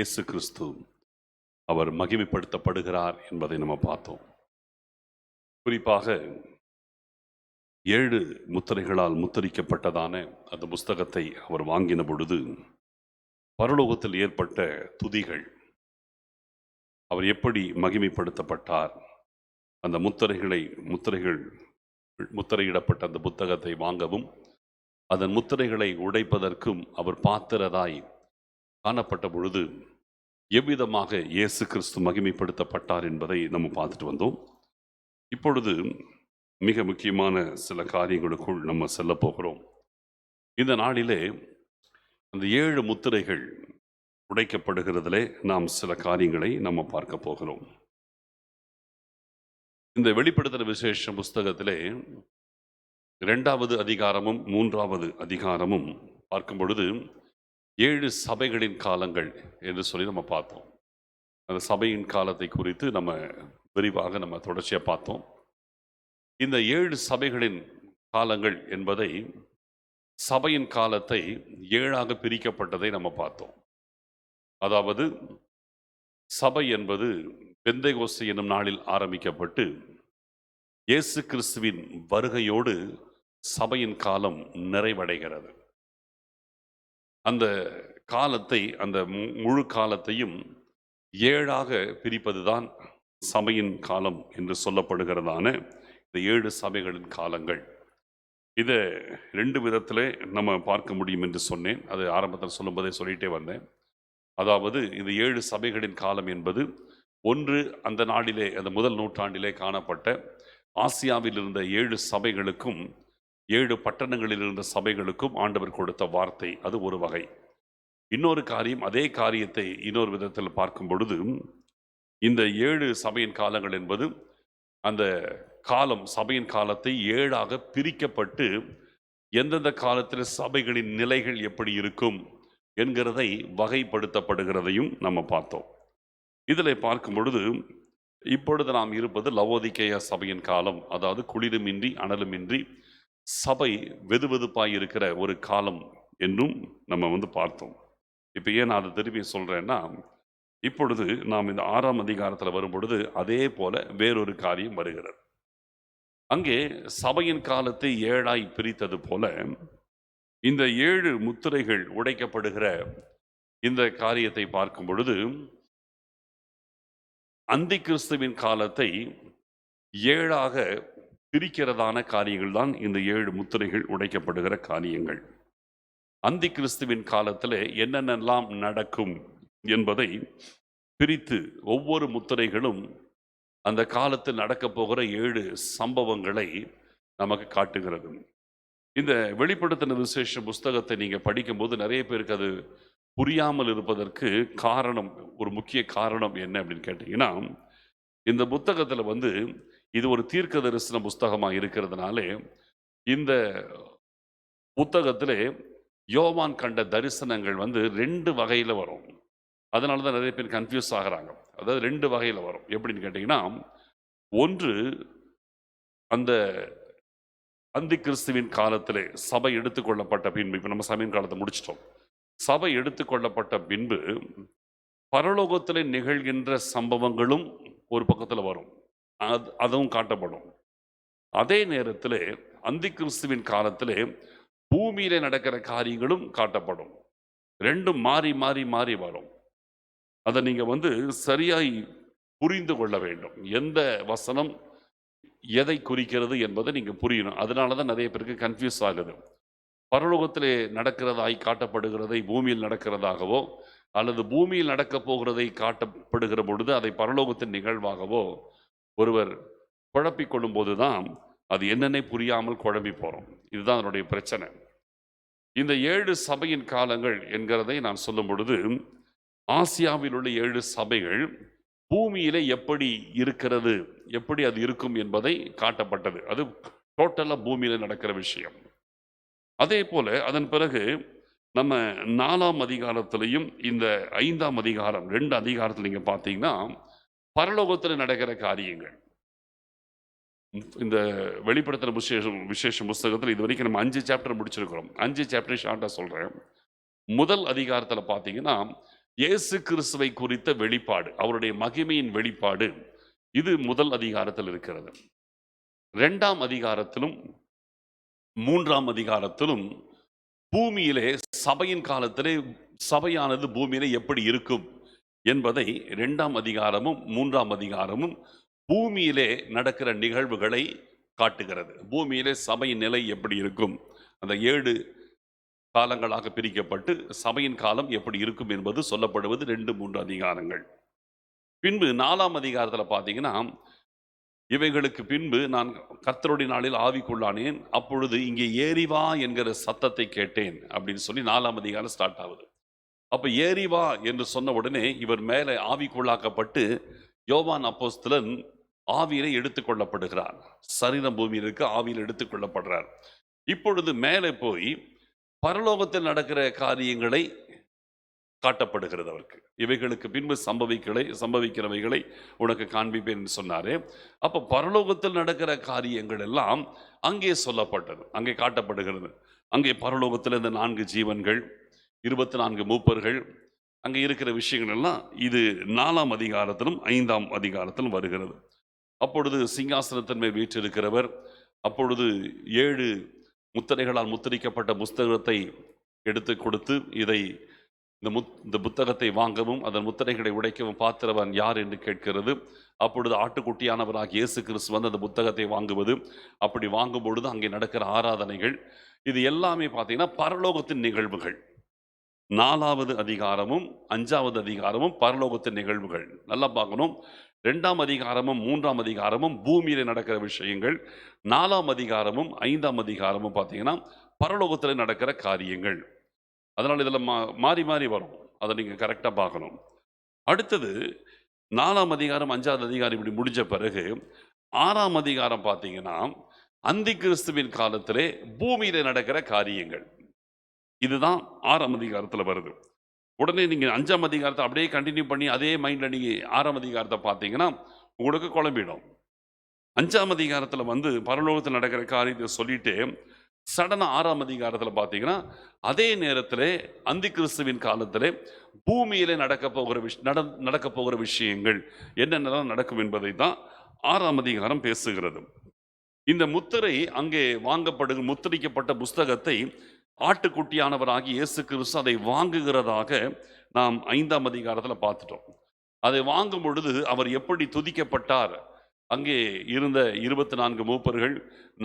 இயேசு கிறிஸ்து அவர் மகிமைப்படுத்தப்படுகிறார் என்பதை நம்ம பார்த்தோம். குறிப்பாக 7 முத்திரைகளால் முத்திரிக்கப்பட்டதான அந்த புஸ்தகத்தை அவர் வாங்கின பொழுது பரலோகத்தில் ஏற்பட்ட துதிகள், அவர் எப்படி மகிமைப்படுத்தப்பட்டார், அந்த முத்திரைகள் முத்திரையிடப்பட்ட அந்த புத்தகத்தை வாங்கவும் அதன் முத்திரைகளை உடைப்பதற்கும் அவர் பாத்திரராய் காணப்பட்ட பொழுது எவ்விதமாக இயேசு கிறிஸ்து மகிமைப்படுத்தப்பட்டார் என்பதை நம்ம பார்த்துட்டு வந்தோம். இப்பொழுது மிக முக்கியமான சில காரியங்களுக்குள் நம்ம செல்ல போகிறோம். இந்த நாளிலே அந்த 7 முத்திரைகள் உடைக்கப்படுகிறதிலே நாம் சில காரியங்களை நம்ம பார்க்க போகிறோம். இந்த வெளிப்படுத்துகிற விசேஷ புஸ்தகத்திலே 2வது அதிகாரமும் 3வது அதிகாரமும் பார்க்கும் பொழுது 7 சபைகளின் காலங்கள் என்று சொல்லி நம்ம பார்த்தோம். அந்த சபையின் காலத்தை குறித்து நம்ம விரிவாக நம்ம தொடர்ச்சியாக பார்த்தோம். இந்த 7 சபைகளின் காலங்கள் என்பதை, சபையின் காலத்தை 7ஆக பிரிக்கப்பட்டதை நம்ம பார்த்தோம். அதாவது சபை என்பது பெந்தைகோஸ்து என்னும் நாளில் ஆரம்பிக்கப்பட்டு இயேசு கிறிஸ்துவின் வருகையோடு சபையின் காலம் நிறைவடைகிறது. அந்த காலத்தை, அந்த முழு காலத்தையும் 7ஆக பிரிப்பதுதான் சபையின் காலம் என்று சொல்லப்படுகிறதான இந்த 7 சபைகளின் காலங்கள். இதை 2 விதத்திலே நம்ம பார்க்க முடியும் என்று சொன்னேன். அது ஆரம்பத்தில் சொல்லும்போதே சொல்லிட்டே வந்தேன். அதாவது இந்த 7 சபைகளின் காலம் என்பது, ஒன்று அந்த நாளிலே, அந்த முதல் நூற்றாண்டிலே காணப்பட்ட ஆசியாவில் இருந்த 7 சபைகளுக்கும் 7 பட்டணங்களில் இருந்த சபைகளுக்கும் ஆண்டவர் கொடுத்த வார்த்தை, அது ஒரு வகை. இன்னொரு காரியம், அதே காரியத்தை இன்னொரு விதத்தில் பார்க்கும் பொழுது, இந்த 7 சபையின் காலங்கள் என்பது அந்த காலம், சபையின் காலத்தை 7ஆக பிரிக்கப்பட்டு எந்தெந்த காலத்தில் சபைகளின் நிலைகள் எப்படி இருக்கும் என்கிறதை வகைப்படுத்தப்படுகிறதையும் நம்ம பார்த்தோம். இதில் பார்க்கும் பொழுது இப்பொழுது நாம் இருப்பது லவோதிக்கேயா சபையின் காலம். அதாவது குளிருமின்றி அனலுமின்றி சபை வெதுவெதுப்பாய் இருக்கிற ஒரு காலம் என்றும் நம்ம பார்த்தோம். இப்போ ஏன் நான் அதை திருப்பி சொல்கிறேன்னா, இப்பொழுது நாம் இந்த 6ஆம் அதிகாரத்தில் வரும் பொழுது அதே போல வேறொரு காரியம் வருகிறது. அங்கே சபையின் காலத்தை 7ஆய் பிரித்தது போல இந்த 7 முத்திரைகள் உடைக்கப்படுகிற இந்த காரியத்தை பார்க்கும் பொழுது அந்தி கிறிஸ்துவின் காலத்தை 7ஆக பிரிக்கிறதான காரியங்கள் தான் இந்த 7 முத்திரைகள் உடைக்கப்படுகிற காரியங்கள். அந்தி கிறிஸ்துவின் காலத்தில் என்னென்னலாம் நடக்கும் என்பதை பிரித்து ஒவ்வொரு முத்திரைகளும் அந்த காலத்தில் நடக்க போகிற 7 சம்பவங்களை நமக்கு காட்டுகிறது. இந்த வெளிப்படுத்தின விசேஷ புஸ்தகத்தை நீங்க படிக்கும்போது நிறைய பேருக்கு அது புரியாமல் இருப்பதற்கு காரணம், ஒரு முக்கிய காரணம் என்ன அப்படின்னு கேட்டீங்கன்னா, இந்த புத்தகத்துல இது ஒரு தீர்க்க தரிசன புஸ்தகமா இருக்கிறதுனாலே இந்த புத்தகத்திலே யோவான் கண்ட தரிசனங்கள் 2 வகையில வரும். அதனால தான் நிறைய பேர் கன்ஃபியூஸ் ஆகிறாங்க. அதாவது 2 வகையில வரும். எப்படின்னு கேட்டீங்கன்னா, ஒன்று அந்த அந்தி கிறிஸ்துவின் காலத்திலே சபை எடுத்துக்கொள்ளப்பட்ட பின்பு, இப்போ நம்ம சபையின் காலத்தை முடிச்சிட்டோம். சபை எடுத்துக்கொள்ளப்பட்ட பின்பு பரலோகத்திலே நிகழ்கின்ற சம்பவங்களும் ஒரு பக்கத்தில் வரும், அதுவும் காட்டப்படும். அதே நேரத்தில் அந்தி கிறிஸ்துவின் காலத்திலே பூமியிலே நடக்கிற காரியங்களும் காட்டப்படும். 2 மாறி மாறி மாறி வரும். அதை நீங்க சரியாய் புரிந்து கொள்ள வேண்டும். எந்த வசனம் எதை குறிக்கிறது என்பதை நீங்க புரியணும். அதனால தான் நிறைய பேருக்கு கன்ஃபியூஸ் ஆகுது. பரலோகத்திலே நடக்கிறதாய் காட்டப்படுகிறதை பூமியில் நடக்கிறதாகவோ, அல்லது பூமியில் நடக்க போகிறதை காட்டப்படுகிற பொழுது அதை பரலோகத்தின் நிகழ்வாகவோ ஒருவர் குழப்பிக் கொள்ளும் போதுதான் அது என்னன்னே புரியாமல் குழம்பி போறோம். இதுதான் அதனுடைய பிரச்சனை. இந்த 7 சபையின் காலங்கள் என்கிறதை நான் சொல்லும் பொழுது, ஆசியாவில் உள்ள 7 சபைகள் பூமியிலே எப்படி இருக்கிறது, எப்படி அது இருக்கும் என்பதை காட்டப்பட்டது. அது டோட்டலா பூமியில நடக்கிற விஷயம். அதே போல அதன் பிறகு நம்ம 4ஆம் அதிகாரத்திலையும் இந்த 5ஆம் அதிகாரம் 2 அதிகாரத்தில் நீங்க பார்த்தீங்கன்னா பரலோகத்தில் நடக்கிற காரியங்கள். இந்த வெளிப்படுத்தின விசேஷ புஸ்தகத்தில் இது வரைக்கும் நம்ம 5 சாப்டர் முடிச்சிருக்கிறோம். 5 சாப்டர் ஷார்ட்டா சொல்றேன். முதல் அதிகாரத்தில் பார்த்தீங்கன்னா இயேசு கிறிஸ்துவை குறித்த வெளிப்பாடு, அவருடைய மகிமையின் வெளிப்பாடு, இது முதல் அதிகாரத்தில் இருக்கிறது. இரண்டாம் அதிகாரத்திலும் மூன்றாம் அதிகாரத்திலும் பூமியிலே சபையின் காலத்திலே சபையானது பூமியிலே எப்படி இருக்கும் என்பதை இரண்டாம் அதிகாரமும் மூன்றாம் அதிகாரமும் பூமியிலே நடக்கிற நிகழ்வுகளை காட்டுகிறது. பூமியிலே சபையின் நிலை எப்படி இருக்கும், அந்த 7 காலங்களாக பிரிக்கப்பட்டு சபையின் காலம் எப்படி இருக்கும் என்பது சொல்லப்படுவது 2-3 அதிகாரங்கள். பின்பு 4ஆம் அதிகாரத்தில் பார்த்தீங்கன்னா, இவைகளுக்கு பின்பு நான் கர்த்தருடைய நாளில் ஆவிக்குள்ளானேன், அப்பொழுது இங்கே ஏறிவா என்கிற சத்தத்தை கேட்டேன் அப்படின்னு சொல்லி 4ஆம் அதிகாரம் ஸ்டார்ட் ஆகுது. அப்ப ஏறிவா என்று சொன்ன உடனே இவர் மேலே ஆவிக்குள்ளாக்கப்பட்டு யோவான் அப்போஸ்தலன் ஆவியிலே எடுத்துக்கொள்ளப்படுகிறார். சரீரம் பூமியில் இருக்க ஆவியில் எடுத்துக்கொள்ளப்படுறார். இப்பொழுது மேலே போய் பரலோகத்தில் நடக்கிற காரியங்களை காட்டப்படுகிறது அவருக்கு. இவைகளுக்கு பின்பு சம்பவிக்கிறவைகளை உனக்கு காண்பிப்பேன் என்று சொன்னாரே. அப்ப பரலோகத்தில் நடக்கிற காரியங்கள் எல்லாம் அங்கே சொல்லப்பட்டது, அங்கே காட்டப்படுகிறது. அங்கே பரலோகத்தில் இந்த 4 ஜீவன்கள், 24 மூப்பர்கள், அங்கே இருக்கிற விஷயங்கள் எல்லாம் இது 4ஆம் அதிகாரத்திலும் 5ஆம் அதிகாரத்திலும் வருகிறது. அப்பொழுது சிங்காசனத்தின் மேல் வீற்றிருக்கிறவர் அப்பொழுது 7 முத்திரைகளால் முத்திரிக்கப்பட்ட புஸ்தகத்தை எடுத்து கொடுத்து, இதை இந்த புத்தகத்தை வாங்கவும் அதன் முத்திரைகளை உடைக்கவும் பாத்திரவன் யார் என்று கேட்கிறது. அப்பொழுது ஆட்டுக்குட்டியானவராகிய இயேசு கிறிஸ்து வந்து அந்த புத்தகத்தை வாங்குவது, அப்படி வாங்கும் பொழுது அங்கே நடக்கிற ஆராதனைகள், இது எல்லாமே பார்த்தீங்கன்னா பரலோகத்தின் நிகழ்வுகள். 4வது அதிகாரமும் 5வது அதிகாரமும் பரலோகத்தின் நிகழ்வுகள். நல்லா பார்க்கணும். 2ஆம் அதிகாரமும் 3ஆம் அதிகாரமும் பூமியில நடக்கிற விஷயங்கள். 4ஆம் அதிகாரமும் 5ஆம் அதிகாரமும் பார்த்தீங்கன்னா பரலோகத்தில் நடக்கிற காரியங்கள். அதனால் இதில் மாறி மாறி வரும், அதை நீங்கள் கரெக்டாக பார்க்கணும். அடுத்தது 4ஆம் அதிகாரம் 5வது அதிகாரம் இப்படி முடிஞ்ச பிறகு 6ஆம் அதிகாரம் பார்த்தீங்கன்னா அந்தி கிறிஸ்துவின் காலத்திலே பூமியில நடக்கிற காரியங்கள். இதுதான் 6ஆம் அதிகாரத்தில் வருது. உடனே நீங்கள் 5ஆம் அதிகாரத்தை அப்படியே கண்டினியூ பண்ணி அதே மைண்டில் நீங்கள் 6ஆம் அதிகாரத்தை பார்த்தீங்கன்னா உங்களுக்கு குழம்பிடும். 5ஆம் அதிகாரத்தில் வந்து பரலோகத்தில் நடக்கிற காரியத்தை சொல்லிட்டு சடனாக 6ஆம் அதிகாரத்தில் பார்த்தீங்கன்னா அதே நேரத்தில் அந்தி கிறிஸ்துவின் காலத்தில் பூமியிலே நடக்க போகிற விஷயங்கள் என்னென்னலாம் நடக்கும் என்பதை தான் 6ஆம் அதிகாரம் பேசுகிறது. இந்த முத்திரை அங்கே முத்திரிக்கப்பட்ட புஸ்தகத்தை ஆட்டுக்குட்டியானவராகி இயேசு கிறிஸ்து அதை வாங்குகிறதாக நாம் 5ஆம் அதிகாரத்தில் பார்த்துட்டோம். அதை வாங்கும் பொழுது அவர் எப்படி துதிக்கப்பட்டார், அங்கே இருந்த 24 மூப்பர்கள்,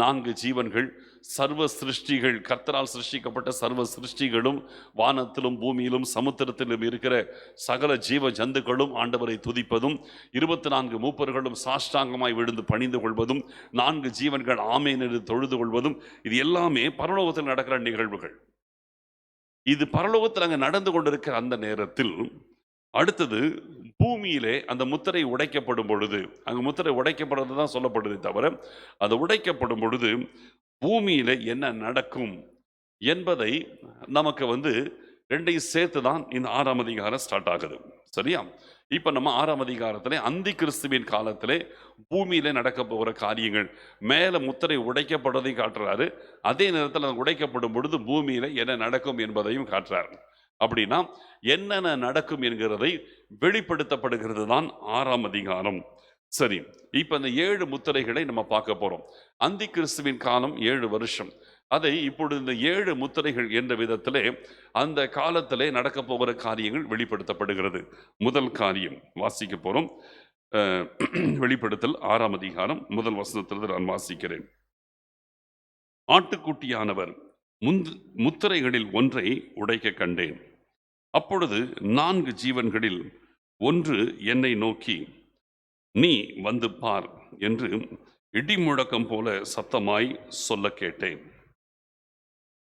4 ஜீவன்கள், சர்வ சிருஷ்டிகள், கர்த்தரால் சிருஷ்டிக்கப்பட்ட சர்வ சிருஷ்டிகளும், வானத்திலும் பூமியிலும் சமுத்திரத்திலும் இருக்கிற சகல ஜீவ ஜந்துக்களும் ஆண்டவரை துதிப்பதும், 24 மூப்பர்களும் சாஷ்டாங்கமாய் விழுந்து பணிந்து கொள்வதும், 4 ஜீவன்கள் ஆமென் என்று தொழுது கொள்வதும், இது எல்லாமே பரலோகத்தில் நடக்கிற நிகழ்வுகள். இது பரலோகத்தில் அங்கே நடந்து கொண்டிருக்கிற அந்த நேரத்தில் அடுத்தது பூமியிலே அந்த முத்திரை உடைக்கப்படும் பொழுது, அங்கே முத்திரை உடைக்கப்படுறது தான் சொல்லப்படுது தவிர, அது உடைக்கப்படும் பொழுது பூமியில என்ன நடக்கும் என்பதை நமக்கு வந்து 2ஐயும் சேர்த்து தான் இந்த 6ஆம் அதிகாரம் ஸ்டார்ட் ஆகுது. சரியா? இப்ப நம்ம 6ஆம் அதிகாரத்திலே அந்தி கிறிஸ்துவின் காலத்திலே பூமியிலே நடக்க போகிற காரியங்கள், மேல முத்திரை உடைக்கப்படுவதை காட்டுறாரு. அதே நேரத்தில் அது உடைக்கப்படும் பொழுது பூமியில என்ன நடக்கும் என்பதையும் காட்டுறாரு. அப்படின்னா என்னென்ன நடக்கும் என்கிறதை வெளிப்படுத்தப்படுகிறது தான் 6ஆம் அதிகாரம். சரி, இப்ப இந்த 7 முத்திரைகளை நம்ம பார்க்க போறோம். அந்தி கிறிஸ்துவின் காலம் 7 வருஷம். அதை இப்பொழுது இந்த 7 முத்திரைகள் என்ற விதத்திலே அந்த காலத்திலே நடக்க போகிற காரியங்கள் வெளிப்படுத்தப்படுகிறது. முதல் காரியம் வாசிக்க போறோம். வெளிப்படுத்தல் 6ஆம் அதிகாரம் முதல் வசனத்திலிருந்து நான் வாசிக்கிறேன். ஆட்டுக்குட்டியானவர் முத்திரைகளில் ஒன்றை உடைக்க கண்டேன். அப்பொழுது 4 ஜீவன்களில் ஒன்று என்னை நோக்கி, நீ வந்து பார் என்று இடி முழக்கம் போல சத்தமாய் சொல்ல கேட்டேன்.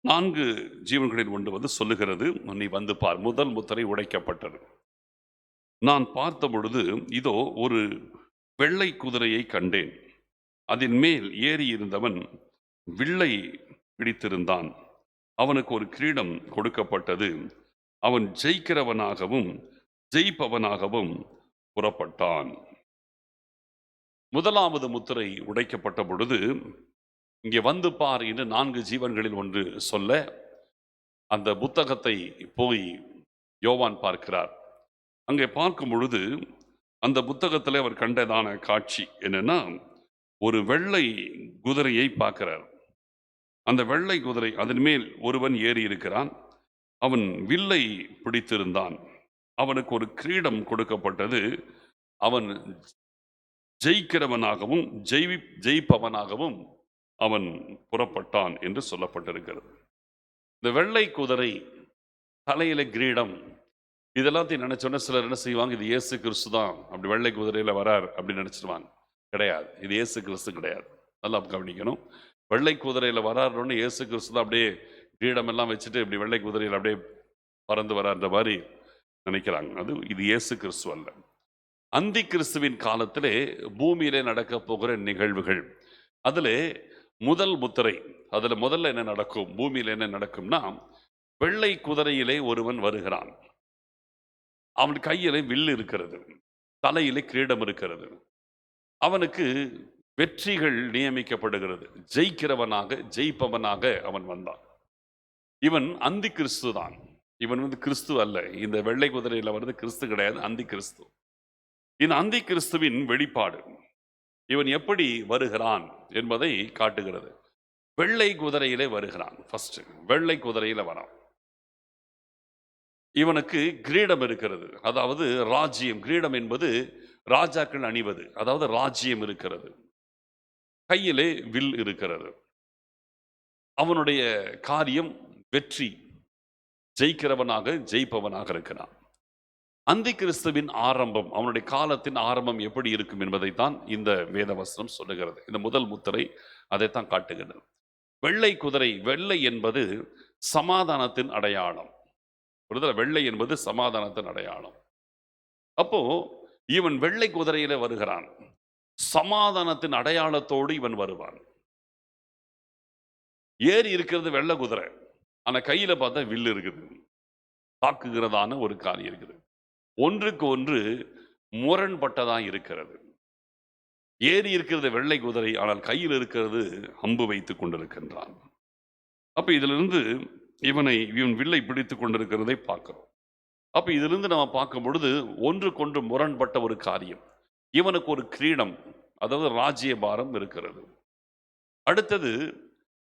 4 ஜீவன்களில் ஒன்று வந்து சொல்லுகிறது, நீ வந்து பார். முதல் முத்திரை உடைக்கப்பட்டது. நான் பார்த்த பொழுது இதோ ஒரு வெள்ளை குதிரையை கண்டேன். அதன் மேல் ஏறி இருந்தவன் வில்லை பிடித்திருந்தான். அவனுக்கு ஒரு கிரீடம் கொடுக்கப்பட்டது. அவன் ஜெயிக்கிறவனாகவும் ஜெயிப்பவனாகவும் புறப்பட்டான். முதலாவது முத்திரை உடைக்கப்பட்ட பொழுது இங்கே வந்து பார் என்று 4 ஜீவன்களில் ஒன்று சொல்ல, அந்த புத்தகத்தை போய் யோவான் பார்க்கிறார். அங்கே பார்க்கும் பொழுது அந்த புத்தகத்தில் அவர் கண்டதான காட்சி என்னன்னா, ஒரு வெள்ளை குதிரையை பார்க்கிறார். அந்த வெள்ளை குதிரை அதன் மேல் ஒருவன் ஏறி இருக்கிறான். அவன் வில்லை பிடித்திருந்தான். அவனுக்கு ஒரு கிரீடம் கொடுக்கப்பட்டது. அவன் ஜெயிக்கிறவனாகவும் ஜெயிப்பவனாகவும் அவன் புறப்பட்டான் என்று சொல்லப்பட்டிருக்கிறது. இந்த வெள்ளை குதிரை, தலையில கிரீடம், இதெல்லாத்தையும் நினைச்சோன்னா சிலர் என்ன செய்வாங்க, இது இயேசு கிறிஸ்து தான் அப்படி வெள்ளை குதிரையில வரார் அப்படின்னு நினைச்சிருவாங்க. கிடையாது, இது இயேசு கிறிஸ்து கிடையாது. நல்லா கவனிக்கணும். வெள்ளை குதிரையில வராருன்னு இயேசு கிறிஸ்து தான் அப்படியே கிரீடம் எல்லாம் வச்சுட்டு இப்படி வெள்ளை குதிரையில் அப்படியே பறந்து வரான்ற மாதிரி நினைக்கிறாங்க. இது இயேசு கிறிஸ்து அல்ல. அந்தி கிறிஸ்துவின் காலத்திலே பூமியிலே நடக்க போகிற நிகழ்வுகள், அதுல முதல் முத்திரை, அதுல முதல்ல என்ன நடக்கும், பூமியில என்ன நடக்கும்னா, வெள்ளை குதிரையிலே ஒருவன் வருகிறான். அவன் கையிலே வில் இருக்கிறது, தலையிலே கிரீடம் இருக்கிறது. அவனுக்கு வெற்றிகள் நியமிக்கப்படுகிறது. ஜெயிப்பவனாக அவன் வந்தான். இவன் அந்தி கிறிஸ்து தான். இவன் கிறிஸ்து அல்ல. இந்த வெள்ளை குதிரையில வருது கிறிஸ்து கிடையாது, அந்தி கிறிஸ்து. இந்த அந்தி கிறிஸ்துவின் வெளிப்பாடு இவன் எப்படி வருகிறான் என்பதை காட்டுகிறது. வெள்ளை குதிரையிலே வருகிறான். ஃபர்ஸ்ட் வெள்ளை குதிரையில வரான். இவனுக்கு கிரீடம் இருக்கிறது, அதாவது ராஜ்யம். கிரீடம் என்பது ராஜாக்கள் அணிவது, அதாவது ராஜ்யம் இருக்கிறது. கையிலே வில் இருக்கிறது. அவனுடைய காரியம் வெற்றி, ஜெயிப்பவனாக இருக்கிறான். அந்தி கிறிஸ்துவின் ஆரம்பம், அவனுடைய காலத்தின் ஆரம்பம் எப்படி இருக்கும் என்பதைத்தான் இந்த வேதவசனம் சொல்லுகிறது. இந்த முதல் முத்திரை அதைத்தான் காட்டுகிறது. வெள்ளை குதிரை, வெள்ளை என்பது சமாதானத்தின் அடையாளம். வெள்ளை என்பது சமாதானத்தின் அடையாளம். அப்போ இவன் வெள்ளை குதிரையில வருகிறான். சமாதானத்தின் அடையாளத்தோடு இவன் வருவான். ஏறி இருக்கிறது வெள்ளை குதிரை, ஆனா கையில பார்த்தா வில்லு இருக்குது. தாக்குகிறதான ஒரு காரியம் இருக்குது. ஒன்றுக்கு ஒன்று முரண்பட்டதா இருக்கிறது. ஏறி இருக்கிறது வெள்ளை குதிரை, ஆனால் கையில் இருக்கிறது அம்பு வைத்துக் கொண்டிருக்கின்றான். அப்ப இதிலிருந்து இவன் வில்லை பிடித்துக் கொண்டிருக்கிறதை பார்க்கிறோம். அப்ப இதிலிருந்து நம்ம பார்க்கும் பொழுது ஒன்றுக்கொன்று முரண்பட்ட ஒரு காரியம். இவனுக்கு ஒரு கிரீடம், அதாவது ராஜ்ய பாரம் இருக்கிறது. அடுத்தது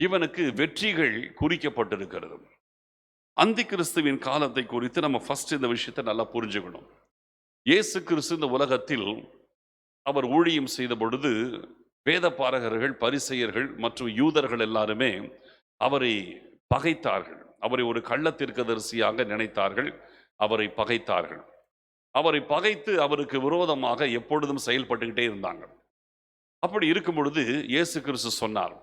இவனுக்கு வெற்றிகள் குறிக்கப்பட்டிருக்கிறது. அந்தி கிறிஸ்துவின் காலத்தை குறித்து நம்ம ஃபர்ஸ்ட் இந்த விஷயத்தை நல்லா புரிஞ்சுக்கணும். இயேசு கிறிஸ்து இந்த உலகத்தில் அவர் ஊழியம் செய்த பொழுது வேத பாரகர்கள், பரிசேயர்கள் மற்றும் யூதர்கள் எல்லாருமே அவரை பகைத்தார்கள். அவரை ஒரு கள்ளத்தீர்க்கதரிசியாக நினைத்தார்கள். அவரை பகைத்தார்கள். அவரை பகைத்து அவருக்கு விரோதமாக எப்பொழுதும் செயல்பட்டுக்கிட்டே இருந்தாங்க. அப்படி இருக்கும் பொழுது இயேசு கிறிஸ்து சொன்னார்,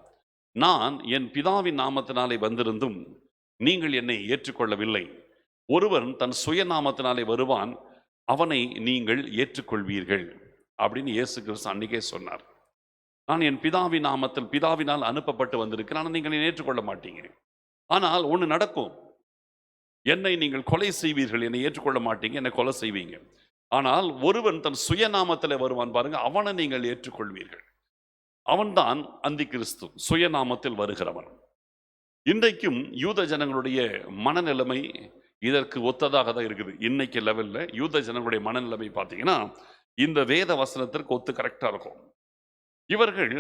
நான் என் பிதாவின் நாமத்தினாலே வந்திருந்தும் நீங்கள் என்னை ஏற்றுக்கொள்ளவில்லை. ஒருவன் தன் சுயநாமத்தினாலே வருவான், அவனை நீங்கள் ஏற்றுக்கொள்வீர்கள் அப்படின்னு இயேசு கிறிஸ்து அன்னைக்கே சொன்னார். நான் என் பிதாவின் நாமத்தில் பிதாவினால் அனுப்பப்பட்டு வந்திருக்கிறேன், ஆனால் நீங்கள் என்னை ஏற்றுக்கொள்ள மாட்டீங்க. ஆனால் ஒன்று நடக்கும், என்னை நீங்கள் கொலை செய்வீர்கள், என்னை ஏற்றுக்கொள்ள மாட்டீங்க, என்னை கொலை செய்வீங்க. ஆனால் ஒருவன் தன் சுயநாமத்தில் வருவான் பாருங்க, அவனை நீங்கள் ஏற்றுக்கொள்வீர்கள். அவன்தான் அந்தி கிறிஸ்து, சுயநாமத்தில் வருகிறவன். இன்றைக்கும் யூத ஜனங்களுடைய மனநிலைமை இதற்கு ஒத்ததாக தான் இருக்குது. இன்னைக்கு லெவல்ல யூத ஜனங்களுடைய மனநிலைமை பார்த்தீங்கன்னா இந்த வேத வசனத்திற்கு ஒத்து கரெக்டா இருக்கும். இவர்கள்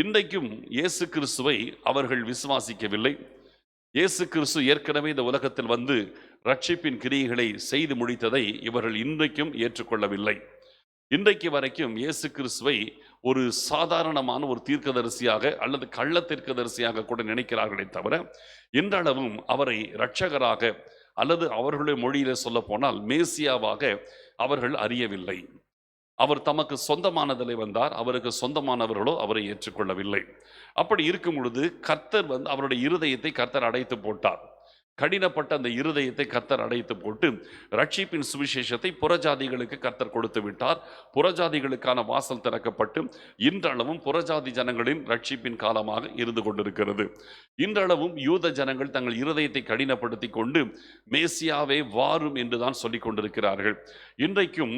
இன்றைக்கும் இயேசு கிறிஸ்துவை அவர்கள் விசுவாசிக்கவில்லை. இயேசு கிறிஸ்து ஏற்கனவே இந்த உலகத்தில் வந்து ரட்சிப்பின் கிரியைகளை செய்து முடித்ததை இவர்கள் இன்றைக்கும் ஏற்றுக்கொள்ளவில்லை. இன்றைக்கு வரைக்கும் இயேசு கிறிஸ்துவை ஒரு சாதாரணமான ஒரு தீர்க்கதரிசியாக அல்லது கள்ள தீர்க்கதரிசியாக கூட நினைக்கிறார்களே தவிர இன்றளவும் அவரை இரட்சகராக அல்லது அவர்களுடைய மொழியில சொல்ல போனால் மேசியாவாக அவர்கள் அறியவில்லை. அவர் தமக்கு சொந்தமானதிலே வந்தார், அவருக்கு சொந்தமானவர்களோ அவரை ஏற்றுக்கொள்ளவில்லை. அப்படி இருக்கும் பொழுது கர்த்தர் அவருடைய இருதயத்தை கர்த்தர் அடைத்து போட்டார். கடினப்பட்ட அந்த இருதயத்தை கர்த்தர் அடைத்து போட்டு ரட்சிப்பின் சுவிசேஷத்தை புறஜாதிகளுக்கு கர்த்தர் கொடுத்து விட்டார். புறஜாதிகளுக்கான வாசல் திறக்கப்பட்டு இன்றளவும் புறஜாதி ஜனங்களின் ரட்சிப்பின் காலமாக இருந்து கொண்டிருக்கிறது. இன்றளவும் யூத ஜனங்கள் தங்கள் இருதயத்தை கடினப்படுத்தி கொண்டு மேசியாவே வாரும் என்றுதான் சொல்லிக் கொண்டிருக்கிறார்கள். இன்றைக்கும்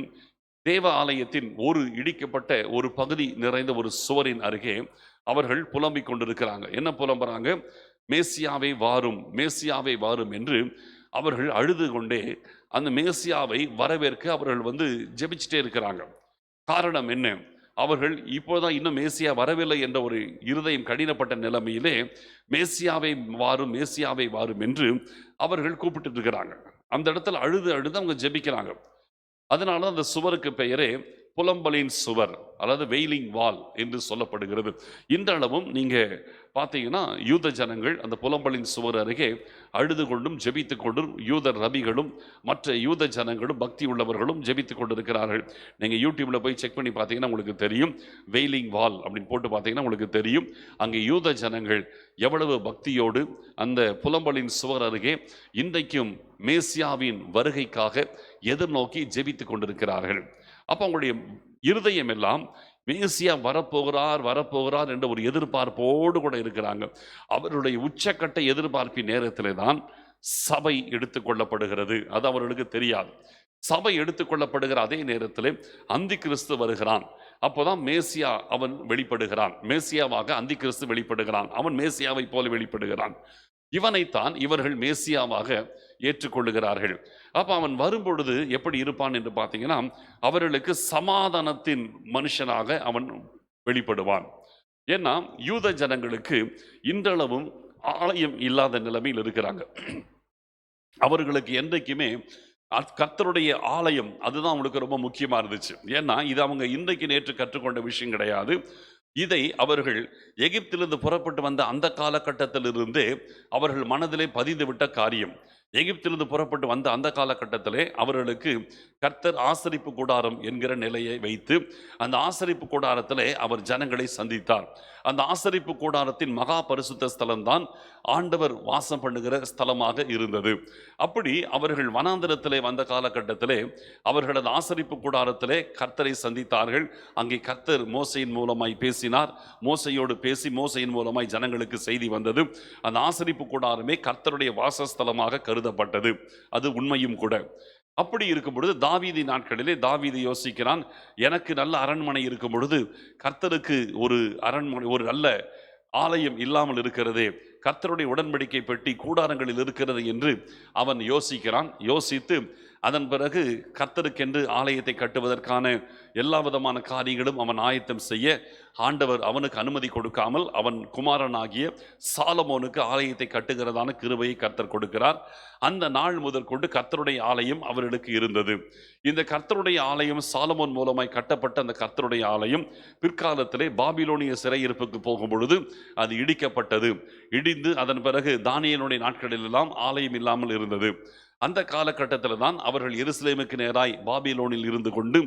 தேவ ஆலயத்தின் ஒரு இடிக்கப்பட்ட ஒரு பகுதி நிறைந்த ஒரு சுவரின் அருகே அவர்கள் புலம்பிக் கொண்டிருக்கிறாங்க. என்ன புலம்புறாங்க? மேசியாவே வாரும், மேசியாவே வாரும் என்று அவர்கள் அழுது கொண்டே அந்த மேசியாவை வரவேற்க அவர்கள் ஜெபிச்சுட்டே இருக்கிறாங்க. காரணம் என்ன? அவர்கள் இப்போதான் இன்னும் மேசியா வரவில்லை என்ற ஒரு இருதயம் கடினப்பட்ட நிலைமையிலே மேசியாவை வாரும், மேசியாவை வாரும் என்று அவர்கள் கூப்பிட்டு இருக்கிறாங்க. அந்த இடத்துல அழுது அழுது அவங்க ஜெபிக்கிறாங்க. அதனால அந்த சுவருக்கு பெயரே புலம்பலின் சுவர் அல்லது வெயிலிங் வால் என்று சொல்லப்படுகிறது. இன்றளவும் நீங்க பார்த்தீங்கன்னா யூத ஜனங்கள் அந்த புலம்பலின் சுவர் அருகே அழுது கொண்டும் ஜெபித்து கொண்டும் யூத ரபிகளும் மற்ற யூத ஜனங்களும் பக்தி உள்ளவர்களும் ஜெபித்து கொண்டிருக்கிறார்கள். நீங்க யூடியூப்ல போய் செக் பண்ணி பார்த்தீங்கன்னா உங்களுக்கு தெரியும். வெயிலிங் வால் அப்படின்னு போட்டு பார்த்தீங்கன்னா உங்களுக்கு தெரியும். அங்கே யூத ஜனங்கள் எவ்வளவு பக்தியோடு அந்த புலம்பலின் சுவர் அருகே இன்றைக்கும் மேசியாவின் வருகைக்காக எதிர்நோக்கி ஜெபித்து கொண்டிருக்கிறார்கள். அப்ப அவங்களுடைய இருதயம் எல்லாம் மேசியா வரப்போகிறார் வரப்போகிறார் என்ற ஒரு எதிர்பார்ப்போடு கூட இருக்கிறாங்க. அவருடைய உச்சக்கட்ட எதிர்பார்ப்பின் நேரத்திலே தான் சபை எடுத்துக்கொள்ளப்படுகிறது. அது அவர்களுக்கு தெரியாது. சபை எடுத்துக்கொள்ளப்படுகிற அதே நேரத்தில் அந்தி கிறிஸ்து வருகிறான். அப்போதான் மேசியா அவன் வெளிப்படுகிறான். மேசியாவாக அந்தி கிறிஸ்து வெளிப்படுகிறான். அவன் மேசியாவை போல வெளிப்படுகிறான். இவனைத்தான் இவர்கள் மேசியாவாக ஏற்றுக்கொள்ளுகிறார்கள். அப்ப அவன் வரும்பொழுது எப்படி இருப்பான் என்று பார்த்தீங்கன்னா, அவர்களுக்கு சமாதானத்தின் மனுஷனாக அவன் வெளிப்படுவான். ஏன்னா யூத ஜனங்களுக்கு இன்றளவும் ஆலயம் இல்லாத நிலைமையில் இருக்கிறாங்க. அவர்களுக்கு என்றைக்குமே கர்த்தருடைய ஆலயம் அதுதான் அவங்களுக்கு ரொம்ப முக்கியமா இருந்துச்சு. ஏன்னா இது அவங்க இன்றைக்கு நேற்று கற்றுக்கொண்ட விஷயம் கிடையாது. இதை அவர்கள் எகிப்திலிருந்து புறப்பட்டு வந்த அந்த காலகட்டத்திலிருந்தே அவர்கள் மனதிலே பதிந்துவிட்ட காரியம். எகிப்திலிருந்து புறப்பட்டு வந்த அந்த காலகட்டத்திலே அவர்களுக்கு கர்த்தர் ஆசரிப்பு கூடாரம் என்கிற நிலையை வைத்து அந்த ஆசரிப்பு கூடாரத்திலே அவர் ஜனங்களை சந்தித்தார். அந்த ஆசரிப்பு கூடாரத்தின் மகா பரிசுத்த ஸ்தலம்தான் ஆண்டவர் வாசம் பண்ணுகிற ஸ்தலமாக இருந்தது. அப்படி அவர்கள் வனாந்திரத்திலே வந்த காலகட்டத்திலே அவர்களது ஆசரிப்பு கூடாரத்திலே கர்த்தரை சந்தித்தார்கள். அங்கே கர்த்தர் மோசையின் மூலமாய் பேசினார். மோசையோடு பேசி மோசையின் மூலமாய் ஜனங்களுக்கு செய்தி வந்தது. அந்த ஆசரிப்பு கூடாரமே கர்த்தருடைய வாசஸ்தலமாக கருதப்பட்டது. அது உண்மையும் கூட. அப்படி இருக்கும் பொழுது தாவீது நாட்களிலே தாவீது யோசிக்கிறான், எனக்கு நல்ல அரண்மனை இருக்கும் பொழுது கர்த்தருக்கு ஒரு அரண்மனை ஒரு நல்ல ஆலயம் இல்லாமல் இருக்கிறதே, கர்த்தருடைய உடன்படிக்கை பெட்டி கூடாரங்களில் இருக்கிறது என்று அவன் யோசிக்கிறான். யோசித்து அதன் பிறகு கர்த்தருக்கென்று ஆலயத்தை கட்டுவதற்கான எல்லா விதமான காரியங்களும் அவன் ஆயத்தம் செய்ய ஆண்டவர் அவனுக்கு அனுமதி கொடுக்காமல் அவன் குமாரனாகிய சாலமோனுக்கு ஆலயத்தை கட்டுகிறதான கிருபையை கர்த்தர் கொடுக்கிறார். அந்த நாள் முதல் கொண்டு கர்த்தருடைய ஆலயம் அவர்களுக்கு இருந்தது. இந்த கர்த்தருடைய ஆலயம் சாலமோன் மூலமாய் கட்டப்பட்ட அந்த கர்த்தருடைய ஆலயம் பிற்காலத்திலே பாபிலோனிய சிறையிருப்புக்கு போகும் பொழுது அது இடிக்கப்பட்டது. இடிந்து அதன் பிறகு தானியேலுடைய நாட்களிலெல்லாம் ஆலயம் இல்லாமல் இருந்தது. அந்த காலகட்டத்தில் தான் அவர்கள் எருசலேமுக்கு நேராய் பாபிலோனில் இருந்து கொண்டு